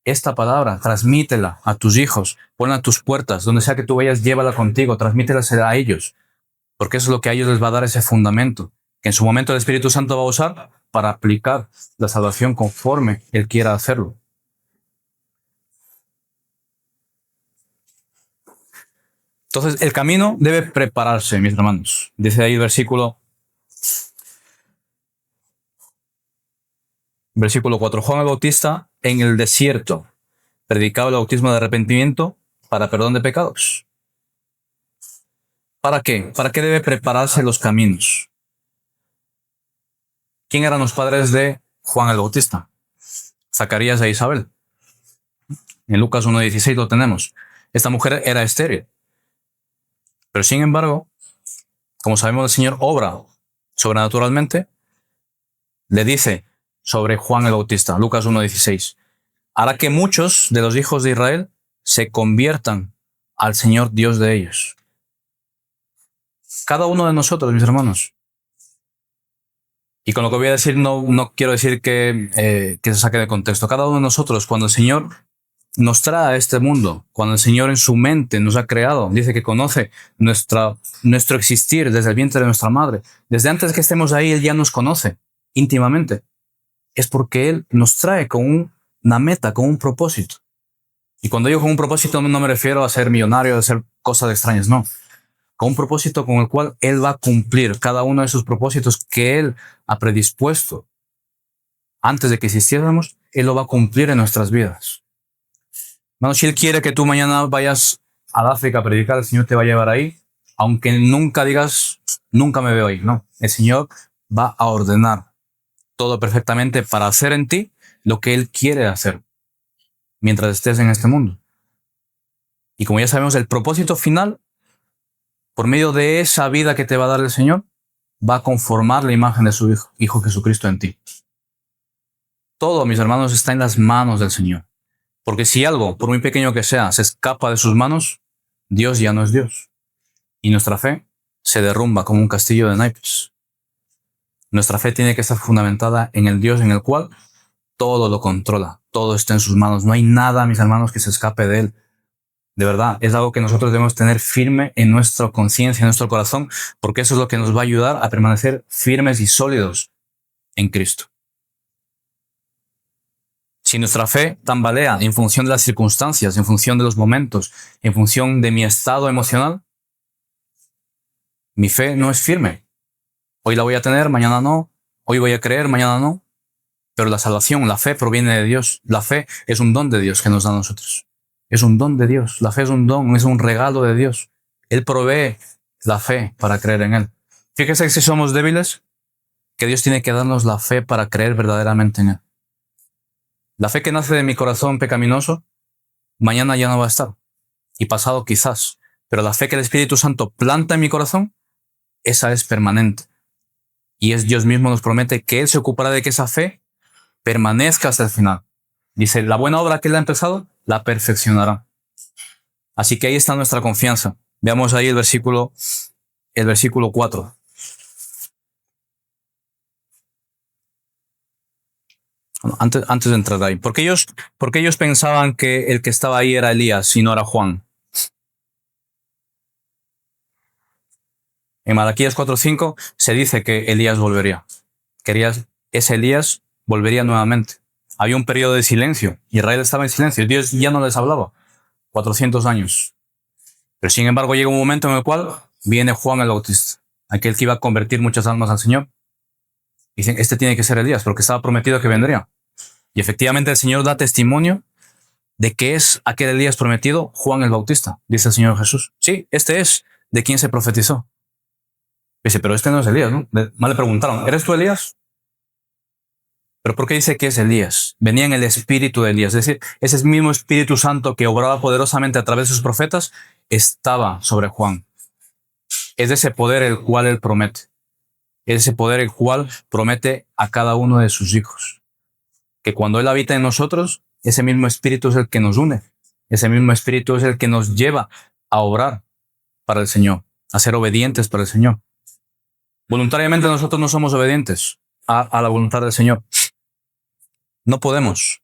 Esta palabra, transmítela a tus hijos, ponla a tus puertas, donde sea que tú vayas, llévala contigo, transmítela a ellos. Porque eso es lo que a ellos les va a dar ese fundamento, que en su momento el Espíritu Santo va a usar para aplicar la salvación conforme Él quiera hacerlo. Entonces, el camino debe prepararse, mis hermanos. Dice ahí el versículo 4. Juan el Bautista en el desierto predicaba el bautismo de arrepentimiento para perdón de pecados. ¿Para qué? ¿Para qué debe prepararse los caminos? ¿Quién eran los padres de Juan el Bautista? Zacarías e Isabel. En Lucas 1:16 lo tenemos. Esta mujer era estéril. Pero sin embargo, como sabemos, el Señor obra sobrenaturalmente. Le dice sobre Juan el Bautista, Lucas 1:16, hará que muchos de los hijos de Israel se conviertan al Señor Dios de ellos. Cada uno de nosotros, mis hermanos. Y con lo que voy a decir no quiero decir que se saque de contexto. Cada uno de nosotros, cuando el Señor nos trae a este mundo, cuando el Señor en su mente nos ha creado, dice que conoce nuestro existir desde el vientre de nuestra madre. Desde antes que estemos ahí, Él ya nos conoce íntimamente. Es porque Él nos trae con una meta, con un propósito. Y cuando digo con un propósito no me refiero a ser millonario, a hacer cosas extrañas, no. Con un propósito con el cual Él va a cumplir cada uno de sus propósitos que Él ha predispuesto. Antes de que existiéramos, Él lo va a cumplir en nuestras vidas. Bueno, si Él quiere que tú mañana vayas al África a predicar, el Señor te va a llevar ahí, aunque nunca digas, nunca me veo ahí. No, el Señor va a ordenar todo perfectamente para hacer en ti lo que Él quiere hacer mientras estés en este mundo. Y como ya sabemos, el propósito final, por medio de esa vida que te va a dar el Señor, va a conformar la imagen de su Hijo Jesucristo en ti. Todo, mis hermanos, está en las manos del Señor. Porque si algo, por muy pequeño que sea, se escapa de sus manos, Dios ya no es Dios. Y nuestra fe se derrumba como un castillo de naipes. Nuestra fe tiene que estar fundamentada en el Dios en el cual todo lo controla, todo está en sus manos. No hay nada, mis hermanos, que se escape de Él. De verdad, es algo que nosotros debemos tener firme en nuestra conciencia, en nuestro corazón, porque eso es lo que nos va a ayudar a permanecer firmes y sólidos en Cristo. Si nuestra fe tambalea en función de las circunstancias, en función de los momentos, en función de mi estado emocional, mi fe no es firme. Hoy la voy a tener, mañana no. Hoy voy a creer, mañana no. Pero la salvación, la fe proviene de Dios. La fe es un don de Dios que nos da a nosotros. Es un don de Dios. La fe es un don, es un regalo de Dios. Él provee la fe para creer en Él. Fíjese que si somos débiles, que Dios tiene que darnos la fe para creer verdaderamente en Él. La fe que nace de mi corazón pecaminoso, mañana ya no va a estar. Y pasado quizás. Pero la fe que el Espíritu Santo planta en mi corazón, esa es permanente. Y es Dios mismo nos promete que Él se ocupará de que esa fe permanezca hasta el final. Dice, la buena obra que Él ha empezado, la perfeccionará. Así que ahí está nuestra confianza. Veamos ahí el versículo 4. Antes de entrar ahí. ¿Por qué ellos pensaban que el que estaba ahí era Elías y no era Juan? En Malaquías 4:5 se dice que Elías volvería. Ese Elías volvería nuevamente. Había un periodo de silencio. Israel estaba en silencio. Dios ya no les hablaba. 400 años. Pero sin embargo llega un momento en el cual viene Juan el Bautista. Aquel que iba a convertir muchas almas al Señor. Dicen, este tiene que ser Elías porque estaba prometido que vendría. Y efectivamente el Señor da testimonio de que es aquel Elías prometido, Juan el Bautista. Dice el Señor Jesús. Sí, este es de quien se profetizó. Dice, pero este no es Elías, ¿no? Más le preguntaron, ¿eres tú Elías? ¿Pero por qué dice que es Elías? Venía en el espíritu de Elías. Es decir, ese mismo Espíritu Santo que obraba poderosamente a través de sus profetas estaba sobre Juan. Es ese poder el cual él promete. Es ese poder el cual promete a cada uno de sus hijos. Que cuando Él habita en nosotros, ese mismo Espíritu es el que nos une. Ese mismo Espíritu es el que nos lleva a obrar para el Señor, a ser obedientes para el Señor. Voluntariamente nosotros no somos obedientes a la voluntad del Señor. No podemos.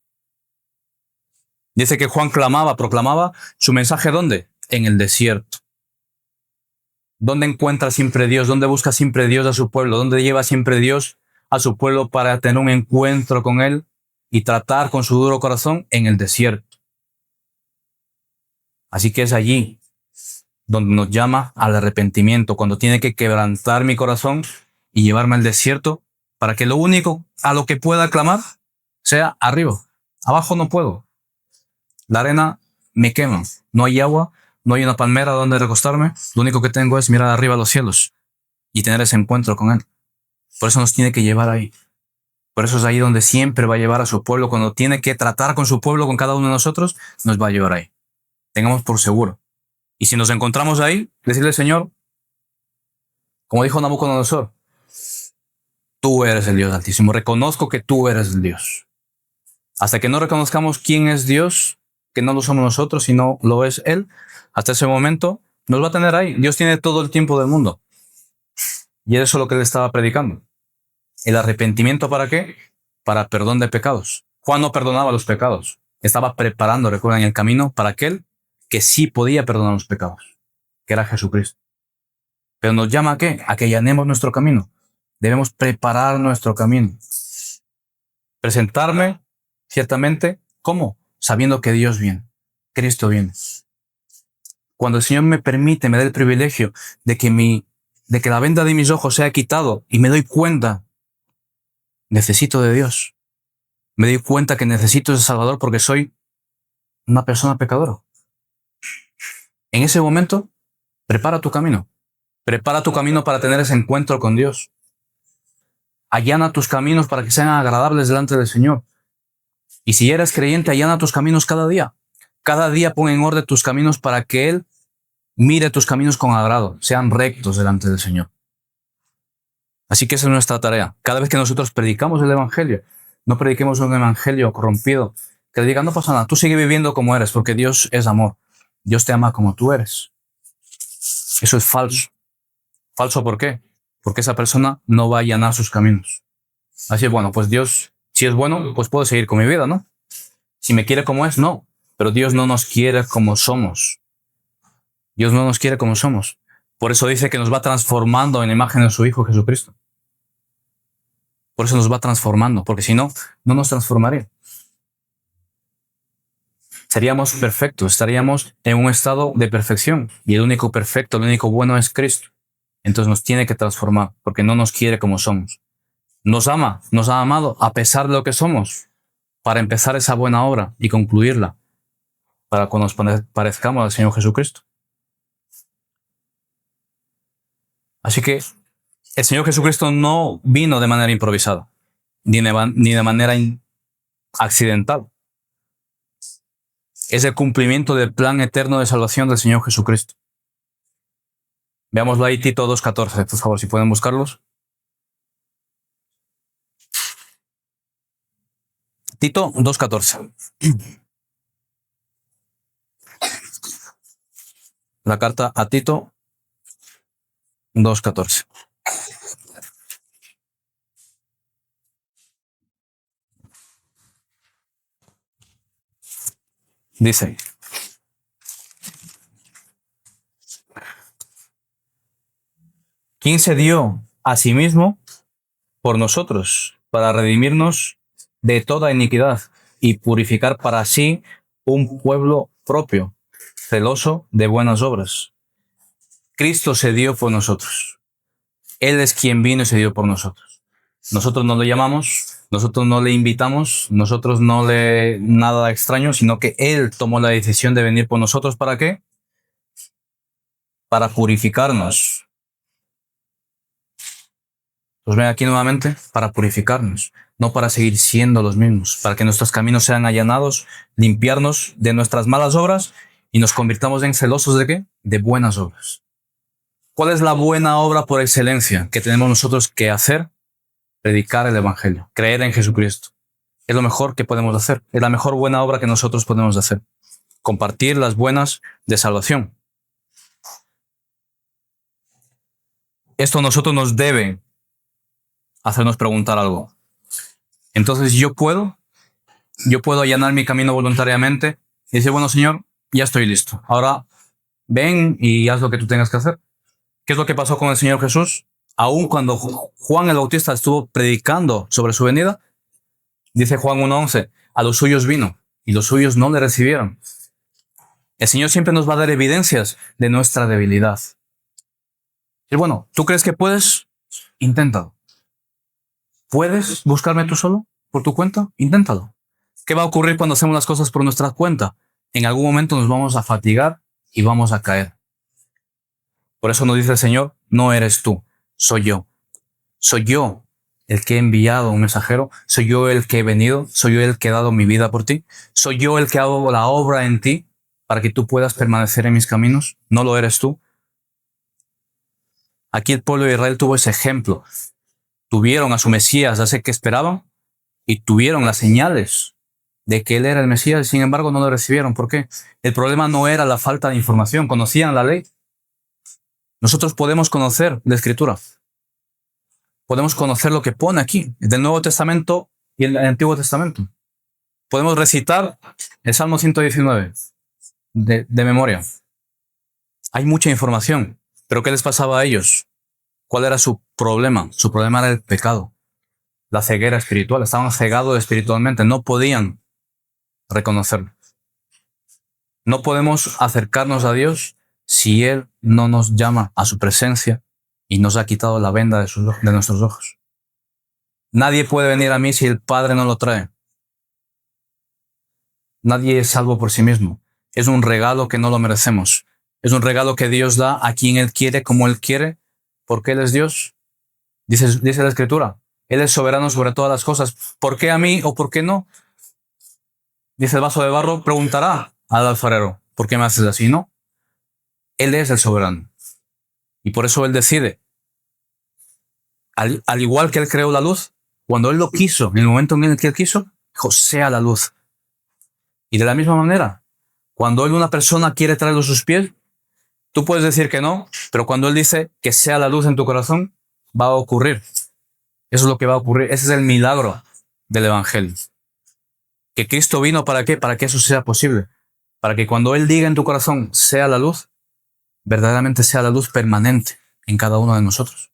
Dice que Juan proclamaba su mensaje ¿dónde? En el desierto. ¿Dónde encuentra siempre Dios? ¿Dónde busca siempre Dios a su pueblo? ¿Dónde lleva siempre Dios a su pueblo para tener un encuentro con Él y tratar con su duro corazón? En el desierto. Así que es allí donde nos llama al arrepentimiento, cuando tiene que quebrantar mi corazón y llevarme al desierto para que lo único a lo que pueda clamar sea arriba. Abajo no puedo. La arena me quema. No hay agua, no hay una palmera donde recostarme. Lo único que tengo es mirar arriba a los cielos y tener ese encuentro con Él. Por eso nos tiene que llevar ahí. Por eso es ahí donde siempre va a llevar a su pueblo. Cuando tiene que tratar con su pueblo, con cada uno de nosotros, nos va a llevar ahí. Tengamos por seguro. Y si nos encontramos ahí, decirle, Señor, como dijo Nabucodonosor, tú eres el Dios Altísimo. Reconozco que tú eres el Dios. Hasta que no reconozcamos quién es Dios, que no lo somos nosotros, sino lo es Él, hasta ese momento nos va a tener ahí. Dios tiene todo el tiempo del mundo. Y eso es lo que Él estaba predicando. ¿El arrepentimiento para qué? Para perdón de pecados. Juan no perdonaba los pecados. Estaba preparando, recuerdan, el camino para aquel que sí podía perdonar los pecados, que era Jesucristo. Pero nos llama ¿a qué? A que allanemos nuestro camino. Debemos preparar nuestro camino. Presentarme, ciertamente, ¿cómo? Sabiendo que Dios viene, Cristo viene. Cuando el Señor me permite, me da el privilegio de que la venda de mis ojos sea quitado y me doy cuenta, necesito de Dios. Me doy cuenta que necesito ese Salvador porque soy una persona pecadora. En ese momento, prepara tu camino. Prepara tu camino para tener ese encuentro con Dios. Allana tus caminos para que sean agradables delante del Señor. Y si eres creyente, allana tus caminos cada día. Cada día pon en orden tus caminos para que Él mire tus caminos con agrado, sean rectos delante del Señor. Así que esa es nuestra tarea. Cada vez que nosotros predicamos el Evangelio, no prediquemos un Evangelio corrompido, Que le diga, no pasa nada, tú sigue viviendo como eres, porque Dios es amor. Dios te ama como tú eres. Eso es falso. ¿Falso por qué? Porque esa persona no va a allanar sus caminos. Así es, bueno, pues Dios, si es bueno, pues puedo seguir con mi vida, ¿no? Si me quiere como es, no. Pero Dios no nos quiere como somos. Dios no nos quiere como somos. Por eso dice que nos va transformando en la imagen de su Hijo Jesucristo. Por eso nos va transformando, porque si no, no nos transformaría. Seríamos perfectos, estaríamos en un estado de perfección. Y el único perfecto, el único bueno es Cristo. Entonces nos tiene que transformar, porque no nos quiere como somos. Nos ama, nos ha amado a pesar de lo que somos, para empezar esa buena obra y concluirla, para cuando nos parezcamos al Señor Jesucristo. Así que el Señor Jesucristo no vino de manera improvisada, ni de manera accidental. Es el cumplimiento del plan eterno de salvación del Señor Jesucristo. Veámoslo ahí, Tito 2:14, por favor, si pueden buscarlos. Tito 2:14. La carta a Tito 2:14. Dice: ¿quién se dio a sí mismo por nosotros para redimirnos de toda iniquidad y purificar para sí un pueblo propio, celoso de buenas obras? Cristo se dio por nosotros. Él es quien vino y se dio por nosotros. Nosotros no le llamamos, nosotros no le invitamos, nosotros no le nada extraño, sino que Él tomó la decisión de venir por nosotros. ¿Para qué? Para purificarnos. Pues ven aquí nuevamente, para purificarnos, no para seguir siendo los mismos, para que nuestros caminos sean allanados, limpiarnos de nuestras malas obras y nos convirtamos en celosos ¿de qué? De buenas obras. ¿Cuál es la buena obra por excelencia que tenemos nosotros que hacer? Predicar el Evangelio, creer en Jesucristo. Es lo mejor que podemos hacer, es la mejor buena obra que nosotros podemos hacer. Compartir las buenas de salvación. Esto a nosotros nos debe hacernos preguntar algo. Entonces yo puedo allanar mi camino voluntariamente y decir, bueno, Señor, ya estoy listo. Ahora ven y haz lo que tú tengas que hacer. ¿Qué es lo que pasó con el Señor Jesús? Aún cuando Juan el Bautista estuvo predicando sobre su venida, dice Juan 1:11, a los suyos vino y los suyos no le recibieron. El Señor siempre nos va a dar evidencias de nuestra debilidad. Y bueno, ¿tú crees que puedes? Inténtalo. ¿Puedes buscarme tú solo? ¿Por tu cuenta? Inténtalo. ¿Qué va a ocurrir cuando hacemos las cosas por nuestra cuenta? En algún momento nos vamos a fatigar y vamos a caer. Por eso nos dice el Señor, no eres tú, soy yo. Soy yo el que he enviado un mensajero, soy yo el que he venido, soy yo el que he dado mi vida por ti, soy yo el que hago la obra en ti para que tú puedas permanecer en mis caminos, no lo eres tú. Aquí el pueblo de Israel tuvo ese ejemplo. Tuvieron a su Mesías, hace que esperaban, y tuvieron las señales de que él era el Mesías, sin embargo no lo recibieron. ¿Por qué? El problema no era la falta de información, conocían la ley. Nosotros podemos conocer la Escritura. Podemos conocer lo que pone aquí, del Nuevo Testamento y el Antiguo Testamento. Podemos recitar el Salmo 119 de memoria. Hay mucha información, pero ¿qué les pasaba a ellos? ¿Cuál era su problema? Su problema era el pecado, la ceguera espiritual. Estaban cegados espiritualmente, no podían reconocerlo. No podemos acercarnos a Dios si Él no nos llama a su presencia y nos ha quitado la venda de nuestros ojos. Nadie puede venir a mí si el Padre no lo trae. Nadie es salvo por sí mismo. Es un regalo que no lo merecemos. Es un regalo que Dios da a quien Él quiere, como Él quiere, porque Él es Dios. Dice la Escritura, Él es soberano sobre todas las cosas. ¿Por qué a mí o por qué no? Dice el vaso de barro, preguntará al alfarero, ¿por qué me haces así? No. Él es el soberano. Y por eso Él decide. Al igual que Él creó la luz, cuando Él lo quiso, en el momento en el que Él quiso, dijo, sea la luz. Y de la misma manera, cuando Él, una persona, quiere traerlo a sus pies, tú puedes decir que no, pero cuando Él dice que sea la luz en tu corazón, va a ocurrir. Eso es lo que va a ocurrir. Ese es el milagro del Evangelio. Que Cristo vino, ¿para qué? Para que eso sea posible. Para que cuando Él diga en tu corazón, sea la luz, verdaderamente sea la luz permanente en cada uno de nosotros.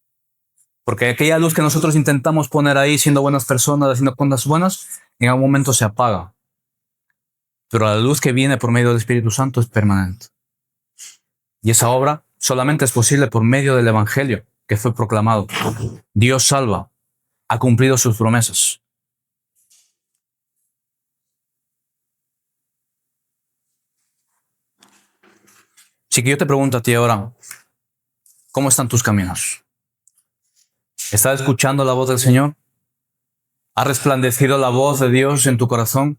Porque aquella luz que nosotros intentamos poner ahí, siendo buenas personas, haciendo cosas buenas, en algún momento se apaga. Pero la luz que viene por medio del Espíritu Santo es permanente. Y esa obra solamente es posible por medio del Evangelio que fue proclamado. Dios salva, ha cumplido sus promesas. Así que yo te pregunto a ti ahora, ¿cómo están tus caminos? ¿Estás escuchando la voz del Señor? ¿Ha resplandecido la voz de Dios en tu corazón?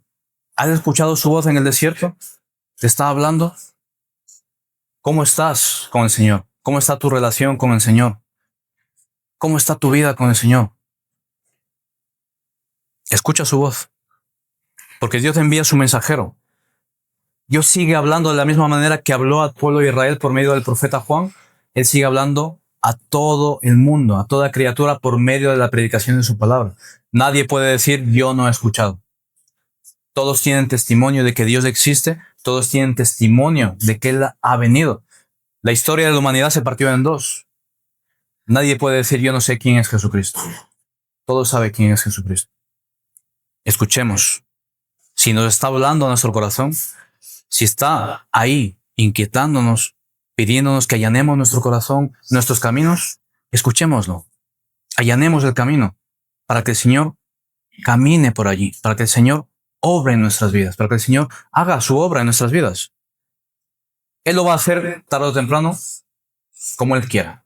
¿Has escuchado su voz en el desierto? ¿Te está hablando? ¿Cómo estás con el Señor? ¿Cómo está tu relación con el Señor? ¿Cómo está tu vida con el Señor? Escucha su voz, porque Dios envía su mensajero. Dios sigue hablando de la misma manera que habló al pueblo de Israel por medio del profeta Juan. Él sigue hablando a todo el mundo, a toda criatura por medio de la predicación de su palabra. Nadie puede decir, yo no he escuchado. Todos tienen testimonio de que Dios existe, todos tienen testimonio de que Él ha venido. La historia de la humanidad se partió en dos. Nadie puede decir, yo no sé quién es Jesucristo. Todos saben quién es Jesucristo. Escuchemos. Si nos está hablando a nuestro corazón, si está ahí inquietándonos, pidiéndonos que allanemos nuestro corazón, nuestros caminos, escuchémoslo. Allanemos el camino para que el Señor camine por allí, para que el Señor obre en nuestras vidas, para que el Señor haga su obra en nuestras vidas. Él lo va a hacer tarde o temprano como Él quiera.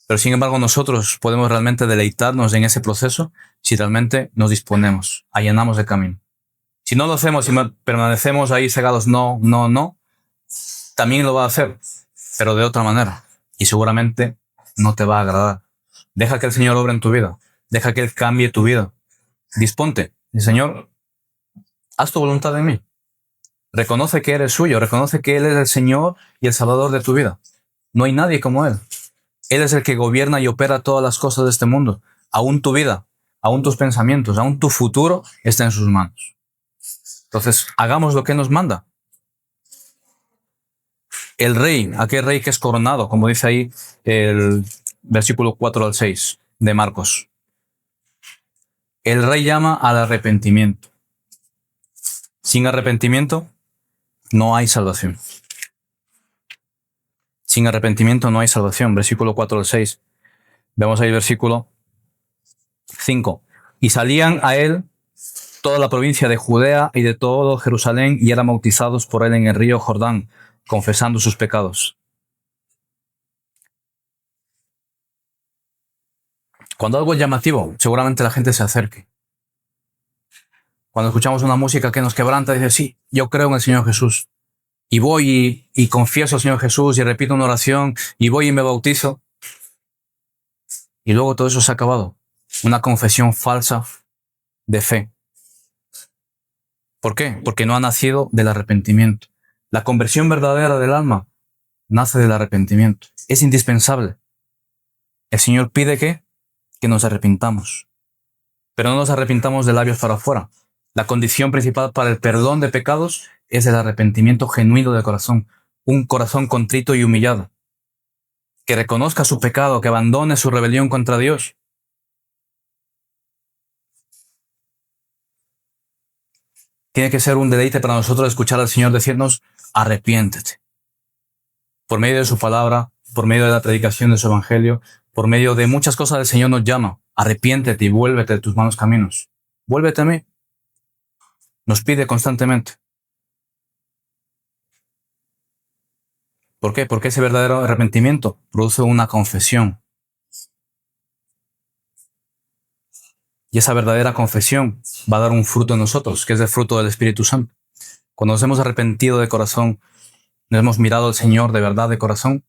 Pero sin embargo nosotros podemos realmente deleitarnos en ese proceso si realmente nos disponemos, allanamos el camino. Si no lo hacemos y permanecemos ahí cegados, no, también lo va a hacer, pero de otra manera. Y seguramente no te va a agradar. Deja que el Señor obre en tu vida. Deja que Él cambie tu vida. Disponte. Y Señor, haz tu voluntad en mí. Reconoce que eres suyo. Reconoce que Él es el Señor y el Salvador de tu vida. No hay nadie como Él. Él es el que gobierna y opera todas las cosas de este mundo. Aún tu vida, aún tus pensamientos, aún tu futuro está en sus manos. Entonces, hagamos lo que nos manda. El rey, aquel rey que es coronado, como dice ahí el versículo 4 al 6 de Marcos. El rey llama al arrepentimiento. Sin arrepentimiento no hay salvación. Sin arrepentimiento no hay salvación. Versículo 4 al 6. Vemos ahí el versículo 5. Y salían a él toda la provincia de Judea y de todo Jerusalén, y eran bautizados por él en el río Jordán, confesando sus pecados. Cuando algo es llamativo, seguramente la gente se acerque. Cuando escuchamos una música que nos quebranta, dice, sí, yo creo en el Señor Jesús. Y voy y confieso al Señor Jesús y repito una oración y voy y me bautizo. Y luego todo eso se ha acabado. Una confesión falsa de fe. ¿Por qué? Porque no ha nacido del arrepentimiento. La conversión verdadera del alma nace del arrepentimiento. Es indispensable. El Señor pide que nos arrepintamos. Pero no nos arrepintamos de labios para afuera. La condición principal para el perdón de pecados es el arrepentimiento genuino del corazón. Un corazón contrito y humillado. Que reconozca su pecado, que abandone su rebelión contra Dios. Tiene que ser un deleite para nosotros escuchar al Señor decirnos, arrepiéntete. Por medio de su palabra, por medio de la predicación de su evangelio, por medio de muchas cosas el Señor nos llama. Arrepiéntete y vuélvete de tus malos caminos. Vuélvete a mí. Nos pide constantemente. ¿Por qué? Porque ese verdadero arrepentimiento produce una confesión. Y esa verdadera confesión va a dar un fruto en nosotros, que es el fruto del Espíritu Santo. Cuando nos hemos arrepentido de corazón, nos hemos mirado al Señor de verdad de corazón,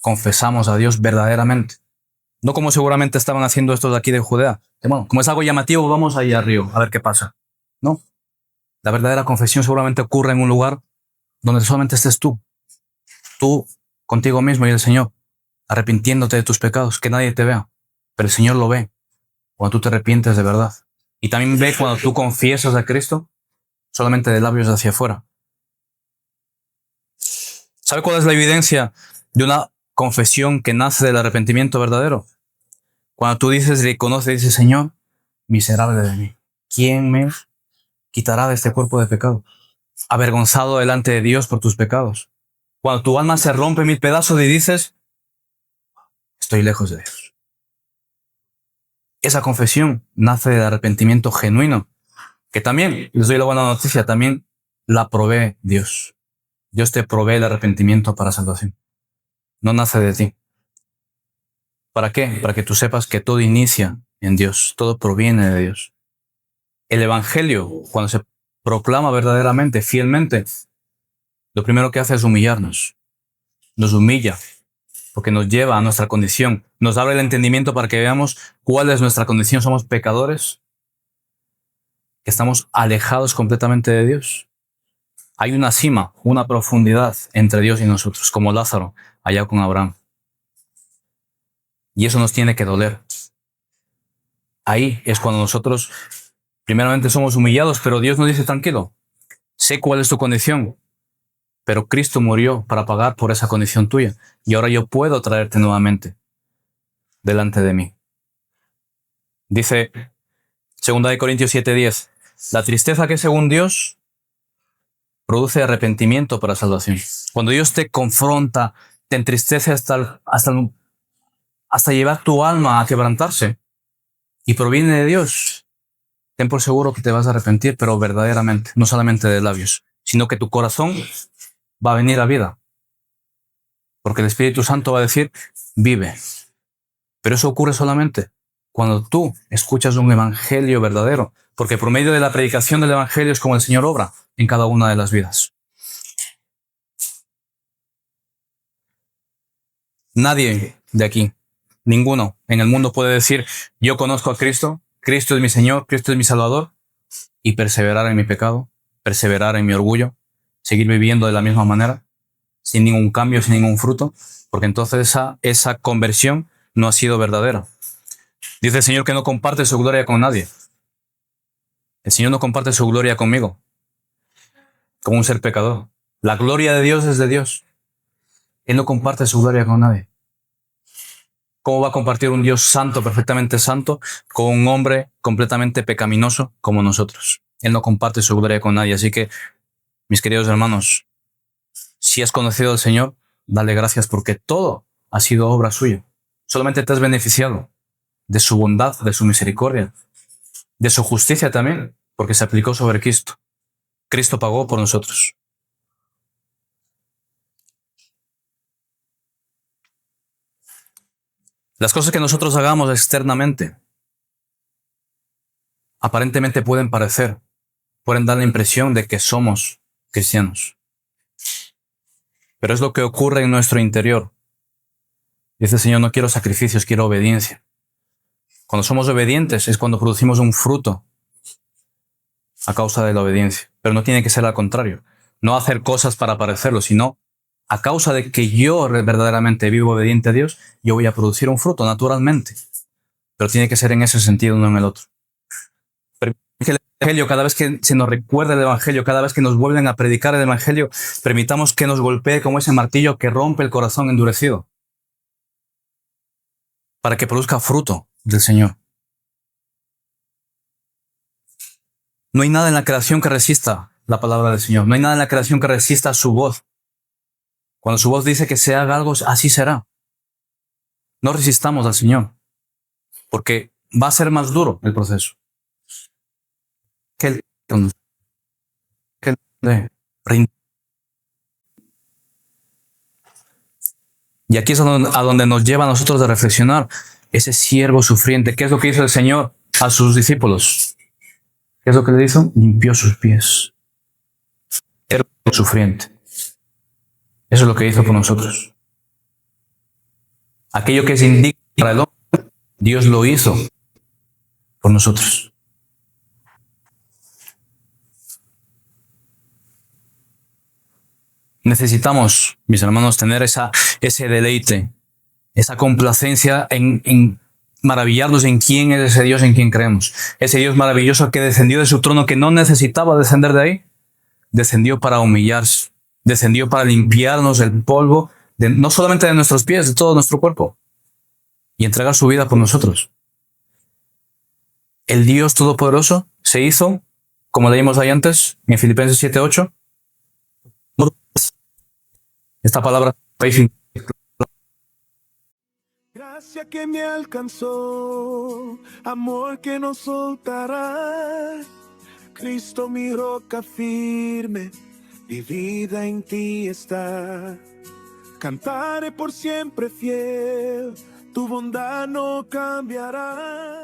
confesamos a Dios verdaderamente. No como seguramente estaban haciendo estos de aquí de Judea. Que bueno, como es algo llamativo, vamos ahí al río a ver qué pasa. No. La verdadera confesión seguramente ocurre en un lugar donde solamente estés tú contigo mismo y el Señor, arrepintiéndote de tus pecados, que nadie te vea, pero el Señor lo ve cuando tú te arrepientes de verdad. Y también ve cuando tú confiesas a Cristo solamente de labios hacia afuera. ¿Sabe cuál es la evidencia de una confesión que nace del arrepentimiento verdadero? Cuando tú dices, reconoces, dices, Señor, miserable de mí, ¿quién me quitará de este cuerpo de pecado? Avergonzado delante de Dios por tus pecados. Cuando tu alma se rompe en mil pedazos y dices, estoy lejos de Dios. Esa confesión nace del arrepentimiento genuino, que también, les doy la buena noticia, también la provee Dios. Dios te provee el arrepentimiento para salvación. No nace de ti. ¿Para qué? Para que tú sepas que todo inicia en Dios, todo proviene de Dios. El Evangelio, cuando se proclama verdaderamente, fielmente, lo primero que hace es humillarnos. Nos humilla, porque nos lleva a nuestra condición. Nos abre el entendimiento para que veamos cuál es nuestra condición. Somos pecadores, que estamos alejados completamente de Dios. Hay una cima, una profundidad entre Dios y nosotros, como Lázaro, allá con Abraham. Y eso nos tiene que doler. Ahí es cuando nosotros, primeramente, somos humillados, pero Dios nos dice, tranquilo, sé cuál es tu condición, pero Cristo murió para pagar por esa condición tuya. Y ahora yo puedo traerte nuevamente delante de mí. Dice 2 Corintios 7:10, la tristeza que según Dios produce arrepentimiento para salvación. Cuando Dios te confronta, te entristece hasta llevar tu alma a quebrantarse y proviene de Dios, ten por seguro que te vas a arrepentir, pero verdaderamente, no solamente de labios, sino que tu corazón va a venir a vida. Porque el Espíritu Santo va a decir, vive. Pero eso ocurre solamente cuando tú escuchas un evangelio verdadero, porque por medio de la predicación del evangelio es como el Señor obra en cada una de las vidas. Nadie de aquí, ninguno en el mundo puede decir, yo conozco a Cristo, Cristo es mi Señor, Cristo es mi Salvador, y perseverar en mi pecado, perseverar en mi orgullo, seguir viviendo de la misma manera, sin ningún cambio, sin ningún fruto, porque entonces esa conversión no ha sido verdadera. Dice el Señor que no comparte su gloria con nadie. El Señor no comparte su gloria conmigo, como un ser pecador. La gloria de Dios es de Dios. Él no comparte su gloria con nadie. ¿Cómo va a compartir un Dios santo, perfectamente santo, con un hombre completamente pecaminoso como nosotros? Él no comparte su gloria con nadie. Así que, mis queridos hermanos, si has conocido al Señor, dale gracias porque todo ha sido obra suya. Solamente te has beneficiado de su bondad, de su misericordia, de su justicia también, porque se aplicó sobre Cristo. Cristo pagó por nosotros. Las cosas que nosotros hagamos externamente aparentemente pueden dar la impresión de que somos cristianos. Pero es lo que ocurre en nuestro interior. Dice el Señor, no quiero sacrificios, quiero obediencia. Cuando somos obedientes es cuando producimos un fruto a causa de la obediencia. Pero no tiene que ser al contrario. No hacer cosas para parecerlo, sino a causa de que yo verdaderamente vivo obediente a Dios, yo voy a producir un fruto naturalmente. Pero tiene que ser en ese sentido, no en el otro. El Evangelio, cada vez que se nos recuerda el Evangelio, cada vez que nos vuelven a predicar el Evangelio, permitamos que nos golpee como ese martillo que rompe el corazón endurecido, para que produzca fruto del Señor. No hay nada en la creación que resista la palabra del Señor. No hay nada en la creación que resista su voz. Cuando su voz dice que se haga algo, así será. No resistamos al Señor, porque va a ser más duro el proceso. Y aquí es a donde nos lleva a nosotros a reflexionar ese siervo sufriente. ¿Qué es lo que hizo el Señor a sus discípulos? ¿Qué es lo que le hizo? Limpió sus pies. Era sufriente. Eso es lo que hizo por nosotros. Aquello que es indigno para el hombre, Dios lo hizo por nosotros. Necesitamos, mis hermanos, tener ese deleite, esa complacencia en maravillarnos en quién es ese Dios en quien creemos. Ese Dios maravilloso que descendió de su trono, que no necesitaba descender de ahí, descendió para humillarse, descendió para limpiarnos el polvo, no solamente de nuestros pies, de todo nuestro cuerpo, y entregar su vida por nosotros. El Dios Todopoderoso se hizo, como leímos ahí antes, en Filipenses 7:8. Esta palabra, gracia que me alcanzó, amor que no soltará. Cristo mi roca firme, mi vida en ti está. Cantaré por siempre fiel, tu bondad no cambiará.